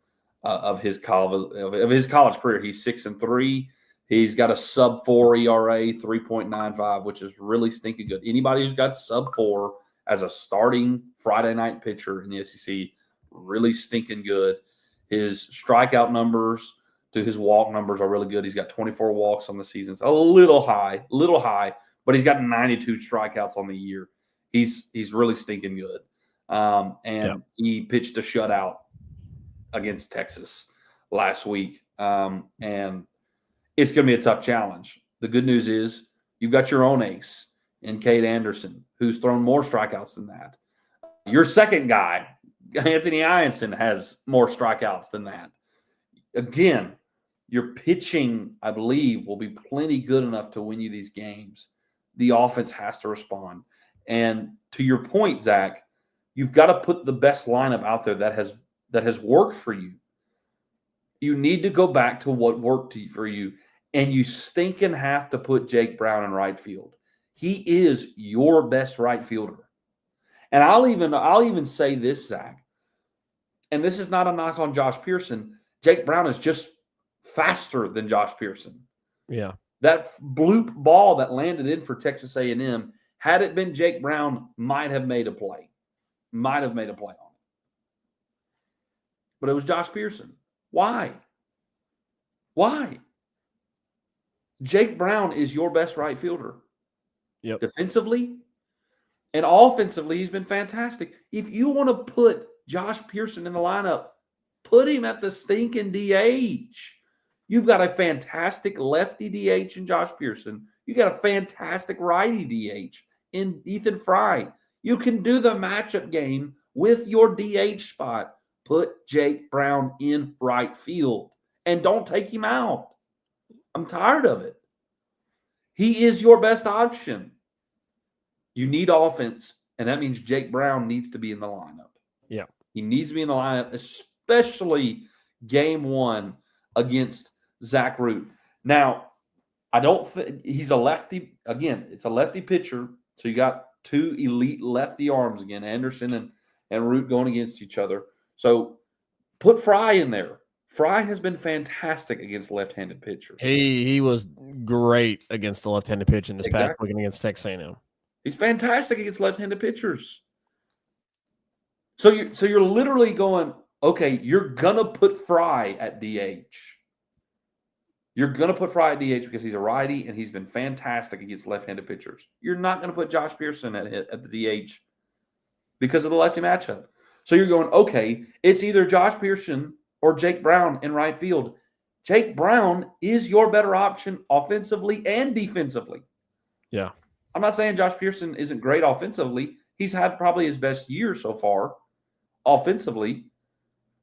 of his college career. He's 6-3. He's got a sub-4 ERA, 3.95, which is really stinking good. Anybody who's got sub-4 as a starting Friday night pitcher in the SEC, really stinking good. His strikeout numbers to his walk numbers are really good. He's got 24 walks on the season. It's a little high, but he's got 92 strikeouts on the year. He's really stinking good. He pitched a shutout against Texas last week. And it's going to be a tough challenge. The good news is you've got your own ace in Cade Anderson, who's thrown more strikeouts than that. Your second guy, Anthony Ianson, has more strikeouts than that. Again, your pitching, I believe, will be plenty good enough to win you these games. The offense has to respond. And to your point, Zach, you've got to put the best lineup out there that has worked for you. You need to go back to what worked for you, and you stinking have to put Jake Brown in right field. He is your best right fielder. And I'll even say this, Zach, and this is not a knock on Josh Pearson. Jake Brown is just faster than Josh Pearson. Yeah. That bloop ball that landed in for Texas A&M, had it been Jake Brown, might have made a play on it. But it was Josh Pearson. Why? Jake Brown is your best right fielder. Yep. Defensively and offensively, he's been fantastic. If you want to put Josh Pearson in the lineup, put him at the stinking DH. You've got a fantastic lefty DH in Josh Pearson. You got a fantastic righty DH in Ethan Fry. You can do the matchup game with your DH spot. Put Jake Brown in right field and don't take him out. I'm tired of it. He is your best option. You need offense, and that means Jake Brown needs to be in the lineup. Yeah. He needs to be in the lineup, especially game one against Zach Root. Now, I don't think he's a lefty. Again, it's a lefty pitcher, so you got two elite lefty arms again, Anderson and Root going against each other. So put Fry in there. Fry has been fantastic against left-handed pitchers. He was great against the left-handed pitch in this past weekend against Texas A&M. He's fantastic against left-handed pitchers. So you're literally going, okay, you're gonna put Fry at DH. You're gonna put Fry at DH because he's a righty and he's been fantastic against left-handed pitchers. You're not gonna put Josh Pearson at the DH because of the lefty matchup. So you're going, okay, it's either Josh Pearson or Jake Brown in right field. Jake Brown is your better option offensively and defensively. Yeah. I'm not saying Josh Pearson isn't great offensively. He's had probably his best year so far offensively.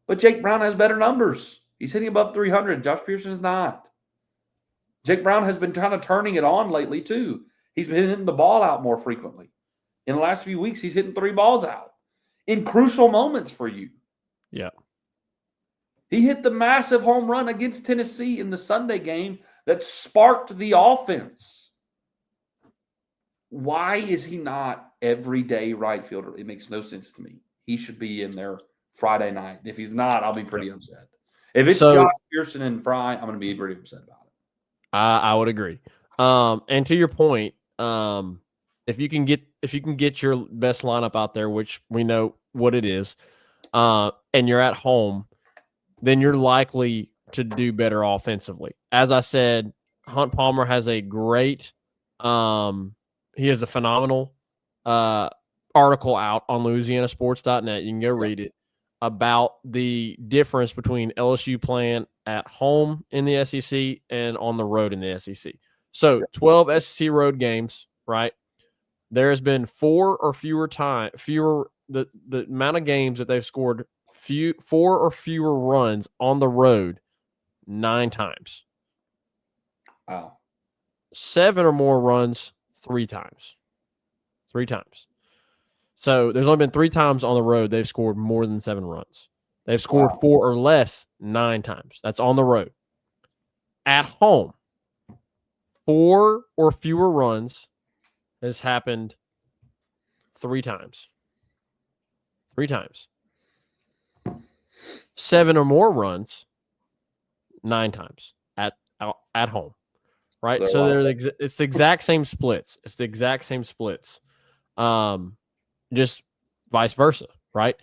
But Jake Brown has better numbers. He's hitting above 300. Josh Pearson is not. Jake Brown has been kind of turning it on lately too. He's been hitting the ball out more frequently. In the last few weeks, he's hitting 3 balls out in crucial moments for you. Yeah. He hit the massive home run against Tennessee in the Sunday game that sparked the offense. Why is he not everyday right fielder? It makes no sense to me. He should be in there Friday night. If he's not, I'll be pretty upset. If it's Josh Pearson and Fry, I'm going to be pretty upset about it. I would agree. And to your point, if you can get your best lineup out there, which we know what it is, and you're at home, then you're likely to do better offensively. As I said, Hunt Palmer has a great, he has a phenomenal article out on LouisianaSports.net. You can go read it about the difference between LSU playing at home in the SEC and on the road in the SEC. So 12 SEC road games, right? There has been the amount of games that they've scored 4 or fewer runs on the road 9 times. Wow. 7 or more runs 3 times. 3 times. So there's only been 3 times on the road they've scored more than 7 runs. They've scored 4 or less 9 times. That's on the road. At home, 4 or fewer runs has happened 3 times. 3 times. 7 or more runs 9 times at home. Right? They're So like it's the exact same splits. It's the exact same splits. Just vice versa, right?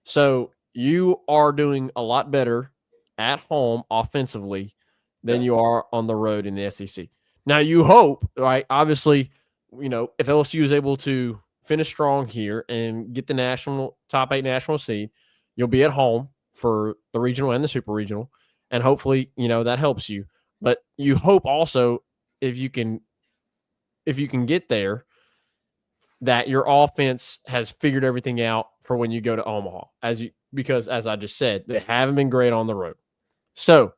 So you are doing a lot better at home offensively than you are on the road in the SEC. Now you hope, right? Obviously, if LSU is able to finish strong here and get the top 8 national seed, you'll be at home for the regional and the super regional, and hopefully, that helps you. But you hope also if you can get there, that your offense has figured everything out for when you go to Omaha, because as I just said, they haven't been great on the road. So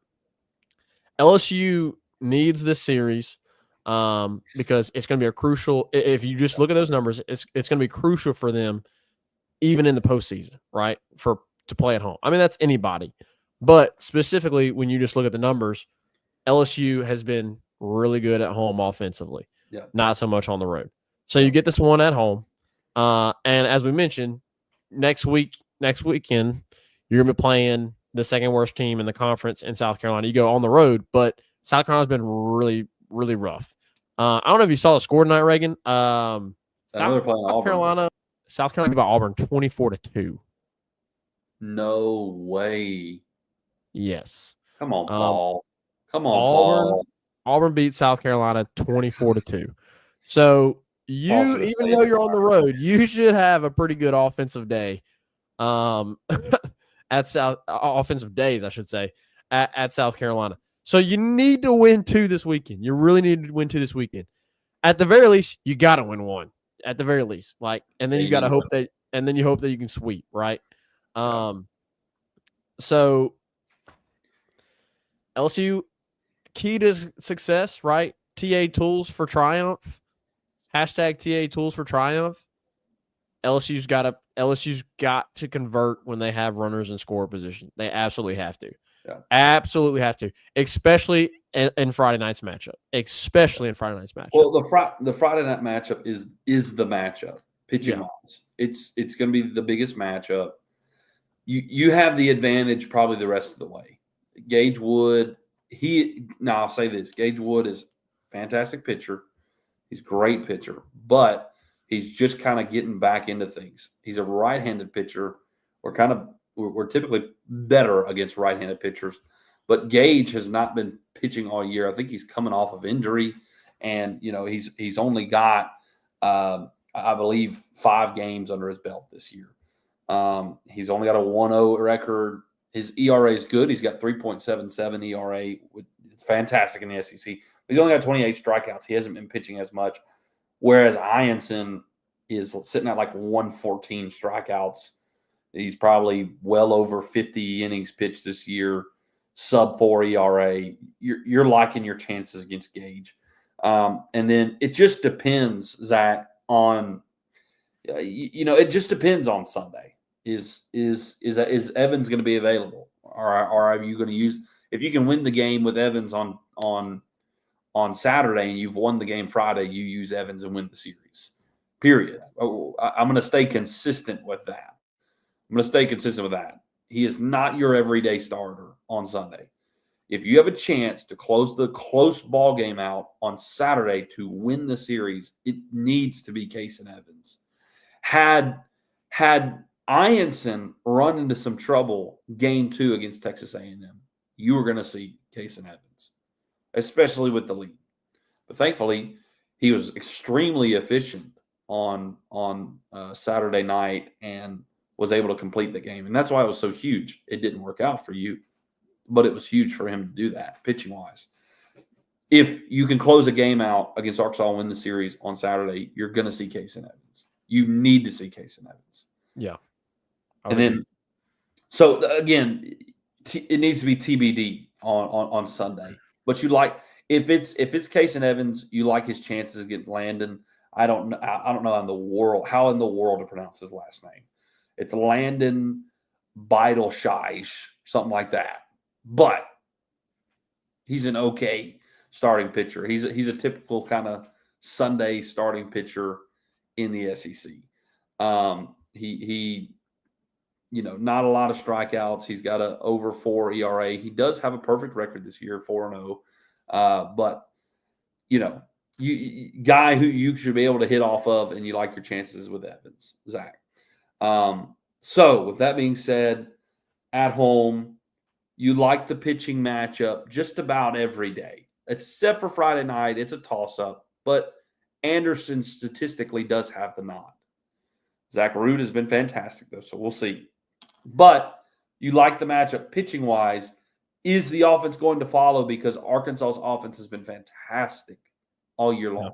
LSU needs this series because it's going to be a crucial. If you just look at those numbers, it's going to be crucial for them, even in the postseason, right? To play at home. I mean, that's anybody, but specifically when you just look at the numbers, LSU has been really good at home offensively, not so much on the road. So you get this one at home, and as we mentioned, next weekend, you're going to be playing the second worst team in the conference in South Carolina. You go on the road, but South Carolina's been really, really rough. I don't know if you saw the score tonight, Reagan. I know they're playing Auburn. South Carolina beat Auburn 24-2. No way. Yes. Come on, Paul. Come on, Paul. Auburn beat South Carolina 24-2. So even though you're on the road, you should have a pretty good offensive day. Offensive days, I should say, at South Carolina. So you need to win 2 this weekend. You really need to win 2 this weekend. At the very least, you got to win 1. At the very least, and then you got to hope that, and then you hope that you can sweep, right? So LSU, key to success, right? TA tools for triumph. Hashtag TA tools for triumph. LSU's got to convert when they have runners in score position. They absolutely have to. Yeah. Absolutely have to, especially in Friday night's matchup. Well, the Friday night matchup is the matchup. Pitching wise, it's going to be the biggest matchup. You have the advantage probably the rest of the way. Gage Wood, I'll say this: Gage Wood is a fantastic pitcher. He's a great pitcher, but he's just kind of getting back into things. He's a right-handed pitcher. We're typically better against right-handed pitchers, but Gage has not been pitching all year. I think he's coming off of injury, and he's only got I believe 5 games under his belt this year. He's only got a 1.0 record. His ERA is good. He's got 3.77 ERA. It's fantastic in the SEC. He's only got 28 strikeouts. He hasn't been pitching as much, whereas Ianson is sitting at like 114 strikeouts. He's probably well over 50 innings pitched this year, sub 4 ERA. You're liking your chances against Gage. And then it just depends, Zach, on it just depends on Sunday. Is Evans going to be available, or are you going to use, if you can win the game with Evans on Saturday and you've won the game Friday, you use Evans and win the series. Period. I'm going to stay consistent with that. He is not your everyday starter on Sunday. If you have a chance to close the close ball game out on Saturday to win the series, it needs to be Kason Evans. Had Ianson run into some trouble game 2 against Texas A&M, you were going to see Kason Evans, especially with the lead. But thankfully, he was extremely efficient on Saturday night and was able to complete the game. And that's why it was so huge. It didn't work out for you, but it was huge for him to do that, pitching-wise. If you can close a game out against Arkansas and win the series on Saturday, you're going to see Kason Evans. You need to see Kason Evans. Yeah. And then, so again, it needs to be TBD on Sunday. But if it's Kason Evans, you like his chances against Landon. I don't know how in the world to pronounce his last name. It's Landon Beidel-Scheich, something like that. But he's an okay starting pitcher. He's a typical kind of Sunday starting pitcher in the SEC. He not a lot of strikeouts. He's got a over 4 ERA. He does have a perfect record this year, 4-0. But guy who you should be able to hit off of, and you like your chances with Evans, Zach. So with that being said, at home, you like the pitching matchup just about every day, except for Friday night. It's a toss-up, but Anderson statistically does have the nod. Zach Root has been fantastic, though, so we'll see. But you like the matchup pitching-wise. Is the offense going to follow? Because Arkansas's offense has been fantastic all year long. Yeah.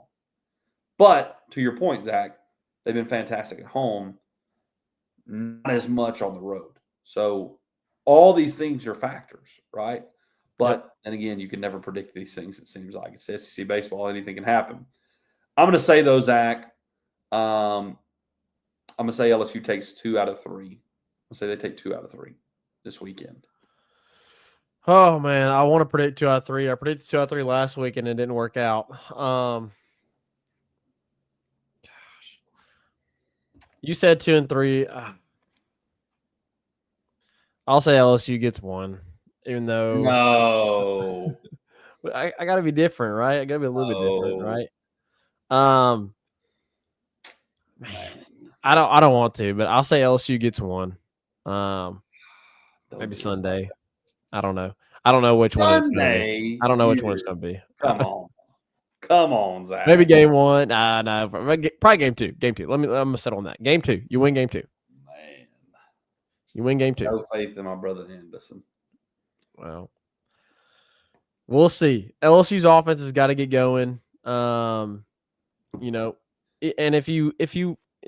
But to your point, Zach, they've been fantastic at home, not as much on the road. So all these things are factors, right? But, and again, you can never predict these things, it seems like. It's SEC baseball. Anything can happen. I'm going to say, though, Zach, I'm going to say LSU takes 2 out of 3. I'll say they take 2 out of 3 this weekend. Oh, man, I want to predict 2 out of 3. I predicted 2 out of 3 last week, and it didn't work out. Gosh. You said 2 and 3. I'll say LSU gets 1, even though. No. I got to be different, right? I got to be a little bit different, right? Man, I don't want to, but I'll say LSU gets 1. Maybe Sunday. I don't know. I don't know which one it's going to be. I don't know which one it's going to be. Come on, Zach. Maybe game 1. No, probably game 2. Game 2. I'm going to settle on that. Game 2. You win game 2. Man, you win game 2. No faith in my brother Anderson. Well, we'll see. LSU's offense has got to get going. And if you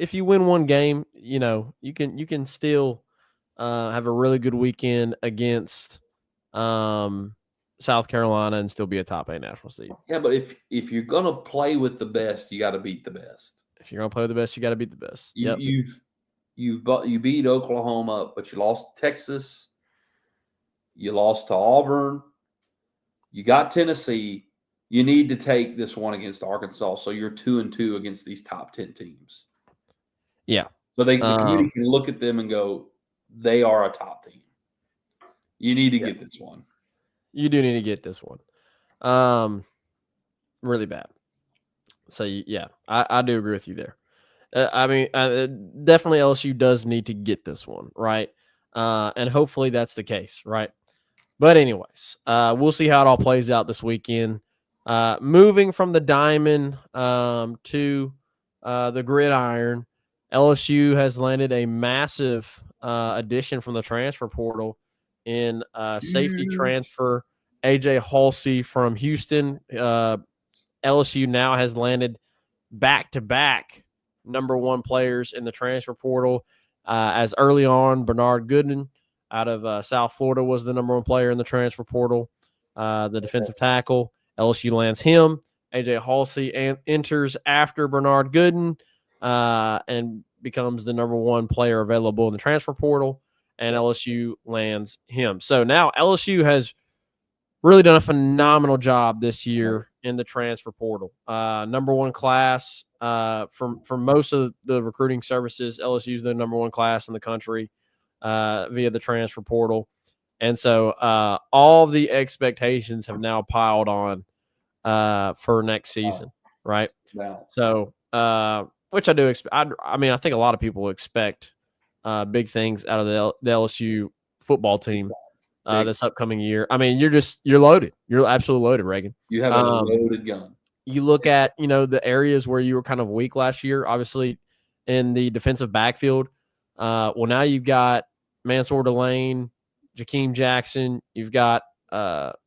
win one game, you can still have a really good weekend against South Carolina and still be a top 8 national seed. Yeah, but if you're gonna play with the best, you got to beat the best. If you're gonna play with the best, you got to beat the best. You beat Oklahoma, but you lost to Texas. You lost to Auburn. You got Tennessee. You need to take this one against Arkansas, so you're 2-2 against these top 10 teams. Yeah. So the community can look at them and go, they are a top team. You need to get this one. You do need to get this one. Really bad. So, yeah, I do agree with you there. Definitely LSU does need to get this one, right? And hopefully that's the case, right? But anyways, we'll see how it all plays out this weekend. Moving from the diamond to the gridiron, LSU has landed a massive addition from the transfer portal in safety transfer AJ Halsey from Houston. LSU now has landed back-to-back number 1 players in the transfer portal. As early on, Bernard Gooden out of South Florida was the number 1 player in the transfer portal, the defensive tackle. LSU lands him. AJ Halsey enters after Bernard Gooden and becomes the number 1 player available in the transfer portal, and LSU lands him. So now LSU has really done a phenomenal job this year in the transfer portal. Number 1 class from most of the recruiting services. LSU is the number 1 class in the country via the transfer portal. And so all the expectations have now piled on for next season, right? Wow. So, which I do expect. I think a lot of people expect big things out of the LSU football team this upcoming year. I mean, you're loaded. You're absolutely loaded, Reagan. You have a loaded gun. You look at, the areas where you were kind of weak last year, obviously in the defensive backfield. Well, now you've got Mansour Delane, Jakeem Jackson. You've got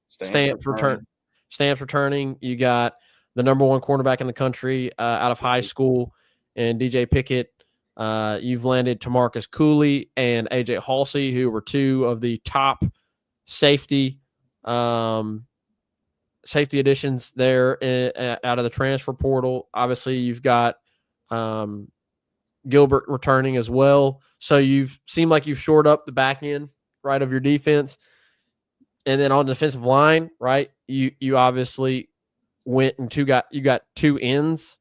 Stamps returning. You got the number 1 cornerback in the country out of high school, and DJ Pickett. You've landed Tamarcus Cooley and AJ Halsey, who were 2 of the top safety additions there out of the transfer portal. Obviously, you've got Gilbert returning as well. So you've seemed like you've shored up the back end, right, of your defense. And then on the defensive line, right, you obviously went and you got 2 ends,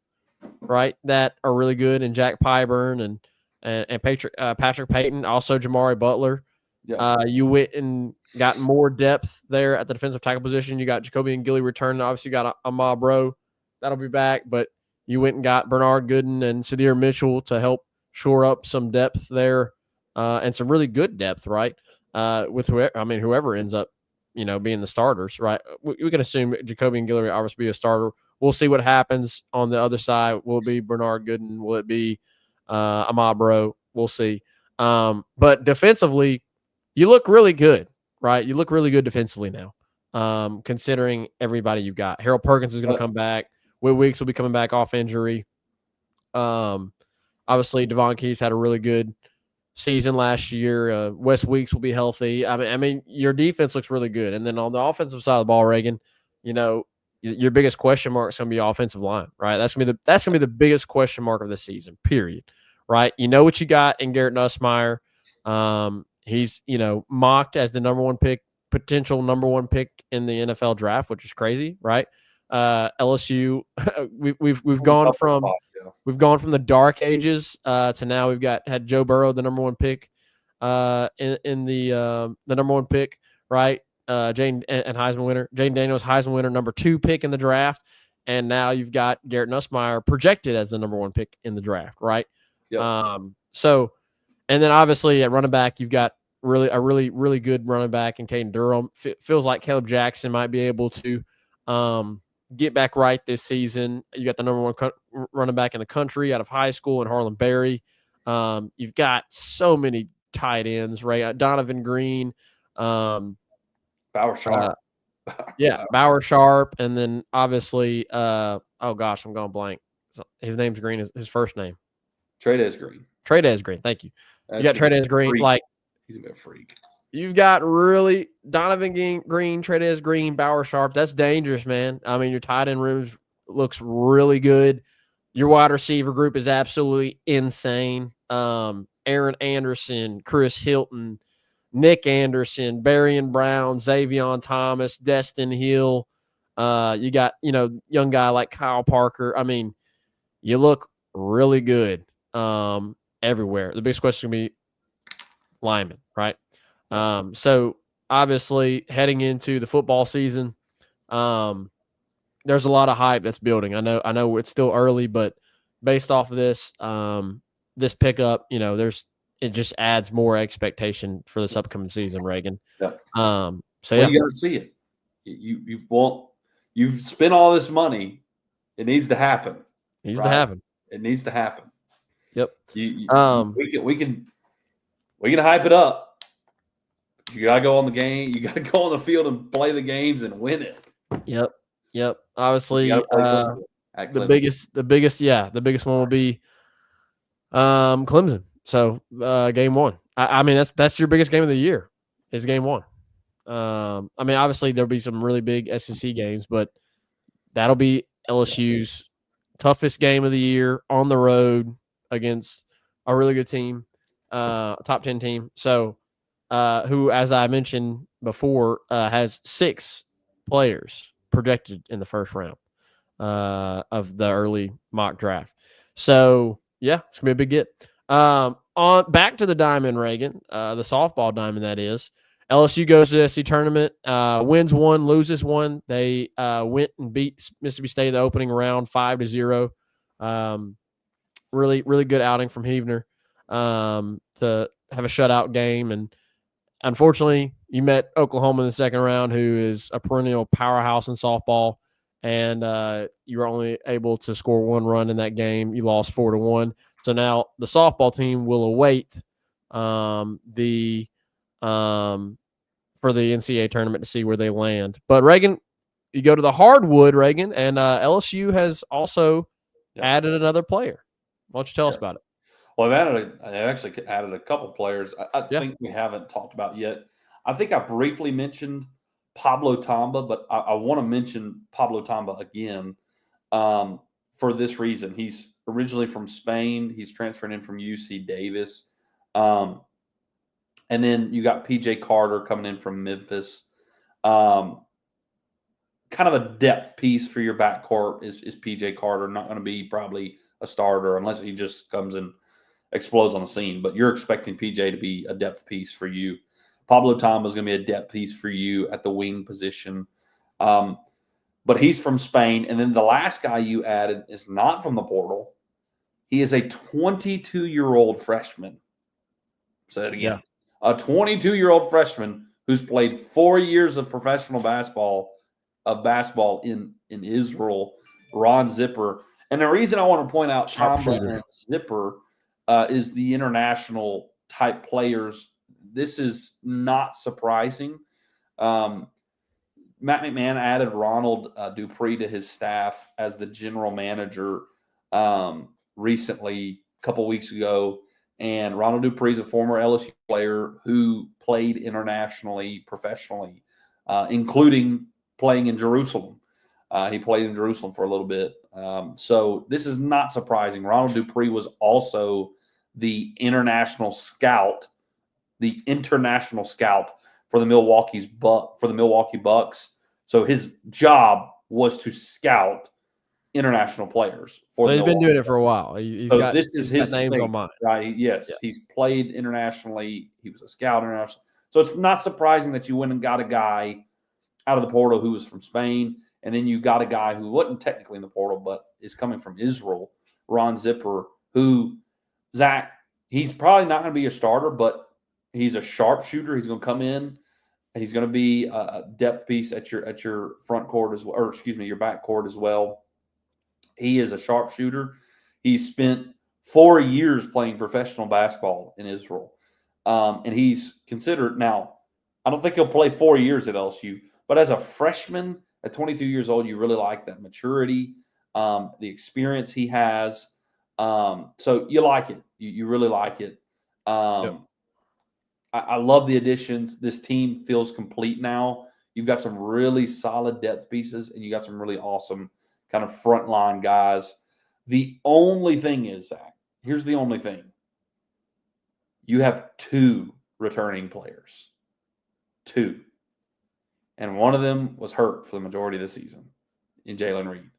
right, that are really good, and Jack Pyburn and and Patrick Payton, also Jamari Butler. Yeah. You went and got more depth there at the defensive tackle position. You got Jacoby and Gilly returning. Obviously, you got Ahmad Bro. That'll be back. But you went and got Bernard Gooden and Sadir Mitchell to help shore up some depth there and some really good depth, right? With whoever ends up, being the starters, right? We can assume Jacoby and Gilly obviously be a starter. We'll see what happens on the other side. Will it be Bernard Gooden? Will it be Ahmad Bro? We'll see. But defensively, you look really good, right? You look really good defensively now, considering everybody you've got. Harold Perkins is going to come back. Will Weeks will be coming back off injury. Obviously, Devon Keys had a really good season last year. Wes Weeks will be healthy. I mean, your defense looks really good. And then on the offensive side of the ball, Reagan, your biggest question mark is going to be offensive line, right? That's going to be the biggest question mark of the season, period, right? You know what you got in Garrett Nussmeier. He's, mocked as the potential number one pick in the NFL draft, which is crazy, right? LSU, we've gone from the dark ages to now we've had Joe Burrow, the number one pick, in the number one pick, right? Jane and Heisman winner, Jane Daniels, Heisman winner, number 2 pick in the draft, and now you've got Garrett Nussmeier projected as the number 1 pick in the draft, right? Yep. And then obviously at running back, you've got a really good running back in Caden Durham. Feels like Caleb Jackson might be able to get back right this season. You got the number 1 running back in the country out of high school in Harlan Berry. You've got so many tight ends, right? Donovan Green, Bauer Sharp. Bauer Sharp, and then obviously, I'm going blank. His name's Green is his first name. Trey'Dez Green. Trey'Dez Green. Thank you. You got Trey'Dez Green. He's a bit of a freak. You've got really Donovan Green, Trey'Dez Green, Bauer Sharp. That's dangerous, man. I mean, your tight end room looks really good. Your wide receiver group is absolutely insane. Aaron Anderson, Chris Hilton, Nick Anderson, Barian Brown, Xavion Thomas, Destin Hill. You got, young guy like Kyle Parker. I mean, you look really good everywhere. The biggest question is going to be linemen, right? So obviously heading into the football season, there's a lot of hype that's building. I know it's still early, but based off of this, this pickup, it just adds more expectation for this upcoming season, Reagan. Yeah. You got to see it. You've spent all this money. It needs to happen. It needs to happen. Yep. We can hype it up. You gotta go on the game. You gotta go on the field and play the games and win it. Yep. Obviously, the biggest one will be Clemson. So game 1. I mean that's your biggest game of the year is game 1. I mean obviously there'll be some really big SEC games, but that'll be LSU's toughest game of the year on the road against a really good team, top 10 team. So, who, as I mentioned before, has 6 players projected in the first round of the early mock draft. So, yeah, it's gonna be a big get. On back to the diamond, Reagan, the softball diamond that is. LSU goes to the SEC tournament, wins 1, loses 1. They went and beat Mississippi State in the opening round 5-0. Really, really good outing from Heavner to have a shutout game. And unfortunately, you met Oklahoma in the second round, who is a perennial powerhouse in softball. And you were only able to score 1 run in that game. You lost 4-1. So now the softball team will await for the NCAA tournament to see where they land. But Reagan, you go to the hardwood, Reagan, and LSU has also added another player. Why don't you tell us about it? Well, they've actually added a couple players I think we haven't talked about yet. I think I briefly mentioned Pablo Tamba, but I want to mention Pablo Tamba again for this reason. He's originally from Spain. He's transferred in from UC Davis. And then you got PJ Carter coming in from Memphis. Kind of a depth piece for your backcourt is PJ Carter. Not going to be probably a starter unless he just comes and explodes on the scene. But you're expecting PJ to be a depth piece for you. Pablo Tama is going to be a depth piece for you at the wing position. But he's from Spain. And then the last guy you added is not from the portal. He is a 22-year-old freshman. Say it again. Yeah. A 22-year-old freshman who's played 4 years of professional basketball in Israel, Ron Zipper. And the reason I want to point out Tama and Zipper is the international type players. This is not surprising. Matt McMahon added Ronald Dupree to his staff as the general manager recently, a couple weeks ago. And Ronald Dupree is a former LSU player who played internationally, professionally, including playing in Jerusalem. He played in Jerusalem for a little bit. So this is not surprising. Ronald Dupree was also the international scout for the Milwaukee Bucks. So his job was to scout international players. So he's been doing it for a while. This is his names on mine, right? Yes, yeah. He's played internationally. He was a scout internationally. So it's not surprising that you went and got a guy out of the portal who was from Spain, and then you got a guy who wasn't technically in the portal but is coming from Israel, Ron Zipper, who, Zach, he's probably not going to be a starter, but he's a sharpshooter. He's going to come in. He's going to be a depth piece at your front court as well, or excuse me, your back court as well. He is a sharpshooter. He spent 4 years playing professional basketball in Israel, and he's considered now. I don't think he'll play 4 years at LSU, but as a freshman at 22 years old, you really like that maturity, the experience he has. So you like it. You really like it. Yep. I love the additions. This team feels complete now. You've got some really solid depth pieces, and you got some really awesome kind of frontline guys. The only thing is, Zach, here's the only thing. You have 2 returning players. 2. And one of them was hurt for the majority of the season in Jalen Reed.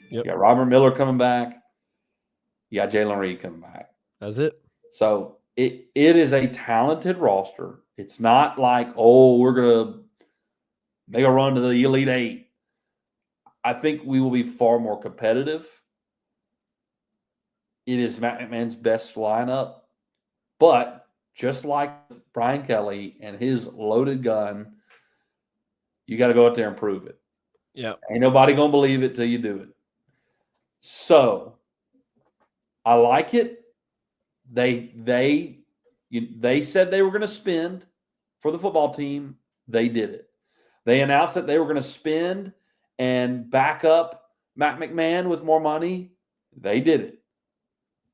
Yep. You got Robert Miller coming back. You got Jalen Reed coming back. That's it. So it is a talented roster. It's not like, oh, we're going to make a run to the Elite Eight. I think we will be far more competitive. It is Matt McMahon's best lineup. But just like Brian Kelly and his loaded gun, you got to go out there and prove it. Yeah. Ain't nobody going to believe it till you do it. So I like it. They said they were going to spend for the football team. They did it. They announced that they were going to spend and back up Matt McMahon with more money. They did it.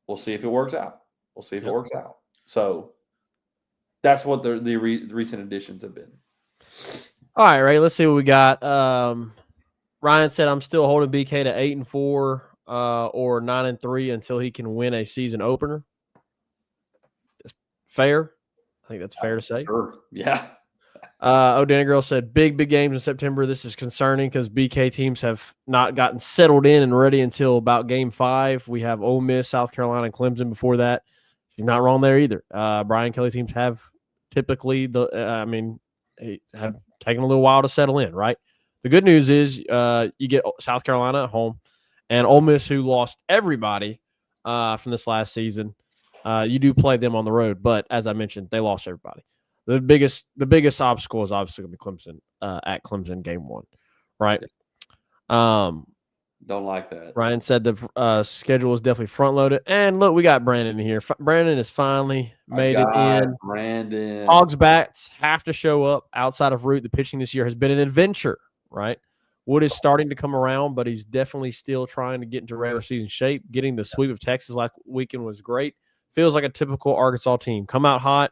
We'll see if it works out. So that's what the recent additions have been. All right, Ray, let's see what we got. Ryan said, I'm still holding BK to 8-4 or 9-3 until he can win a season opener. That's fair. I think that's fair to say. Sure. Yeah. O'Danny Girl said, big games in September. This is concerning because BK teams have not gotten settled in and ready until about game 5. We have Ole Miss, South Carolina, and Clemson before that. She's not wrong there either. Brian Kelly teams have typically have taken a little while to settle in, right? The good news is you get South Carolina at home and Ole Miss, who lost everybody from this last season. You do play them on the road, but as I mentioned, they lost everybody. The biggest obstacle is obviously going to be Clemson at Clemson game 1, right? Don't like that. Ryan said the schedule is definitely front loaded, and look, we got Brandon in here. Brandon has finally made it in. Brandon. Hogs bats have to show up outside of Root. The pitching this year has been an adventure, right? Wood is starting to come around, but he's definitely still trying to get into regular season shape. Getting the sweep of Texas last weekend was great. Feels like a typical Arkansas team. Come out hot,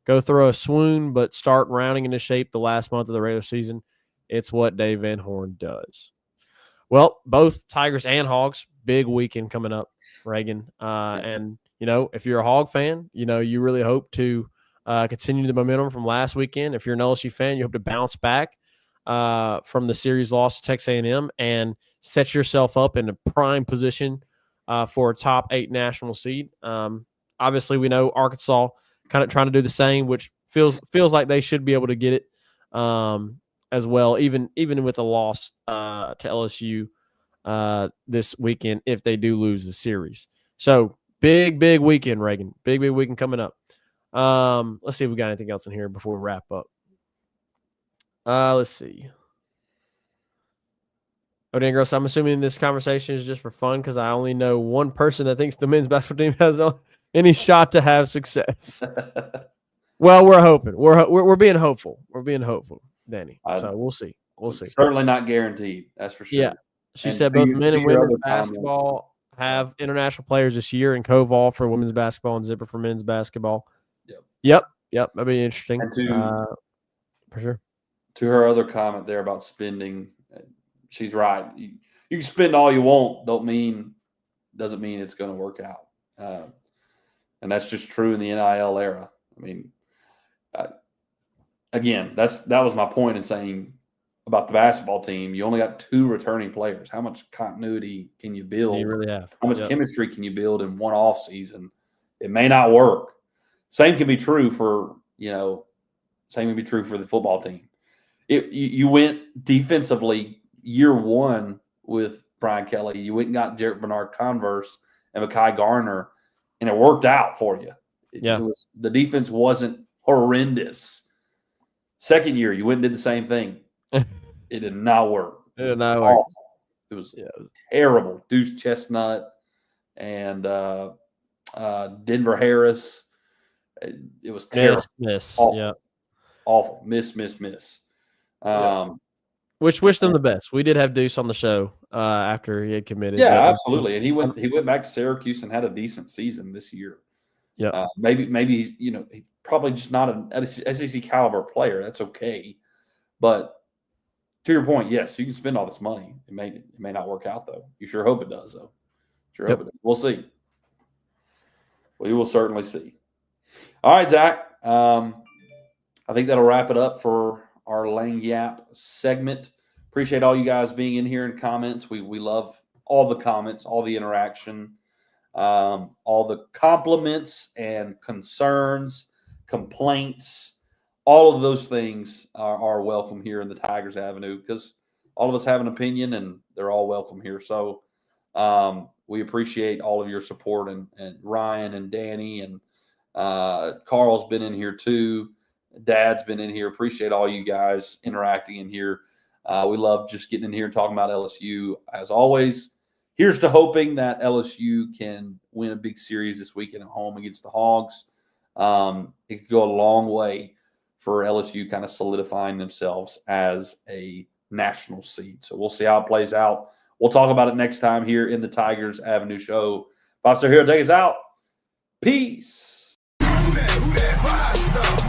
go throw a swoon, but start rounding into shape the last month of the regular season. It's what Dave Van Horn does. Well, both Tigers and Hogs, big weekend coming up, Reagan. And, if you're a Hog fan, you really hope to continue the momentum from last weekend. If you're an LSU fan, you hope to bounce back from the series loss to Texas A&M and set yourself up in a prime position for a top 8 national seed. obviously we know Arkansas kind of trying to do the same, which feels like they should be able to get it as well, even with a loss to LSU this weekend if they do lose the series. So big weekend, Reagan. Big weekend coming up. Let's see if we got anything else in here before we wrap up. Let's see. Odangros, I'm assuming this conversation is just for fun because I only know one person that thinks the men's basketball team has any shot to have success. Well, we're hoping. We're being hopeful. We're being hopeful, Danny. So we'll see. We'll see. Certainly not guaranteed. That's for sure. Yeah. She said both men and women's basketball have international players this year in Koval for women's basketball and Zipper for men's basketball. Yep. That'd be interesting. For sure. To her other comment there about spending, she's right. You can spend all you want. Doesn't mean it's going to work out. And that's just true in the NIL era. I mean, again, that was my point in saying about the basketball team. You only got 2 returning players. How much continuity can you build? You really have. How much chemistry can you build in one off season? It may not work. Same can be true for the football team. You went defensively year 1 with Brian Kelly. You went and got Jarrett Bernard-Converse and Mekhi Garner, and it worked out for you. The defense wasn't horrendous. Second year, you went and did the same thing. It did not work. It did not work. Awful. It was terrible. Deuce Chestnut and Denver Harris. It was terrible. Miss. Awful. Yeah. Awful. Miss. Wish them the best. We did have Deuce on the show after he had committed. Yeah, absolutely. And he went back to Syracuse and had a decent season this year. Yeah. Maybe he's probably just not an SEC caliber player. That's okay. But to your point, yes, you can spend all this money. It may not work out though. You sure hope it does though. Hope it does. We'll see. We will certainly see. All right, Zach. I think that'll wrap it up for our Lagniappe segment. Appreciate all you guys being in here and comments. We love all the comments, all the interaction, all the compliments and concerns, complaints. All of those things are welcome here in the Tigers Avenue because all of us have an opinion and they're all welcome here. So we appreciate all of your support and Ryan and Danny and Carl's been in here too. Dad's been in here. Appreciate all you guys interacting in here. We love just getting in here and talking about LSU. As always, here's to hoping that LSU can win a big series this weekend at home against the Hogs. It could go a long way for LSU kind of solidifying themselves as a national seed. So we'll see how it plays out. We'll talk about it next time here in the Tigers Avenue Show. Foster here, take us out. Peace. Who that five star?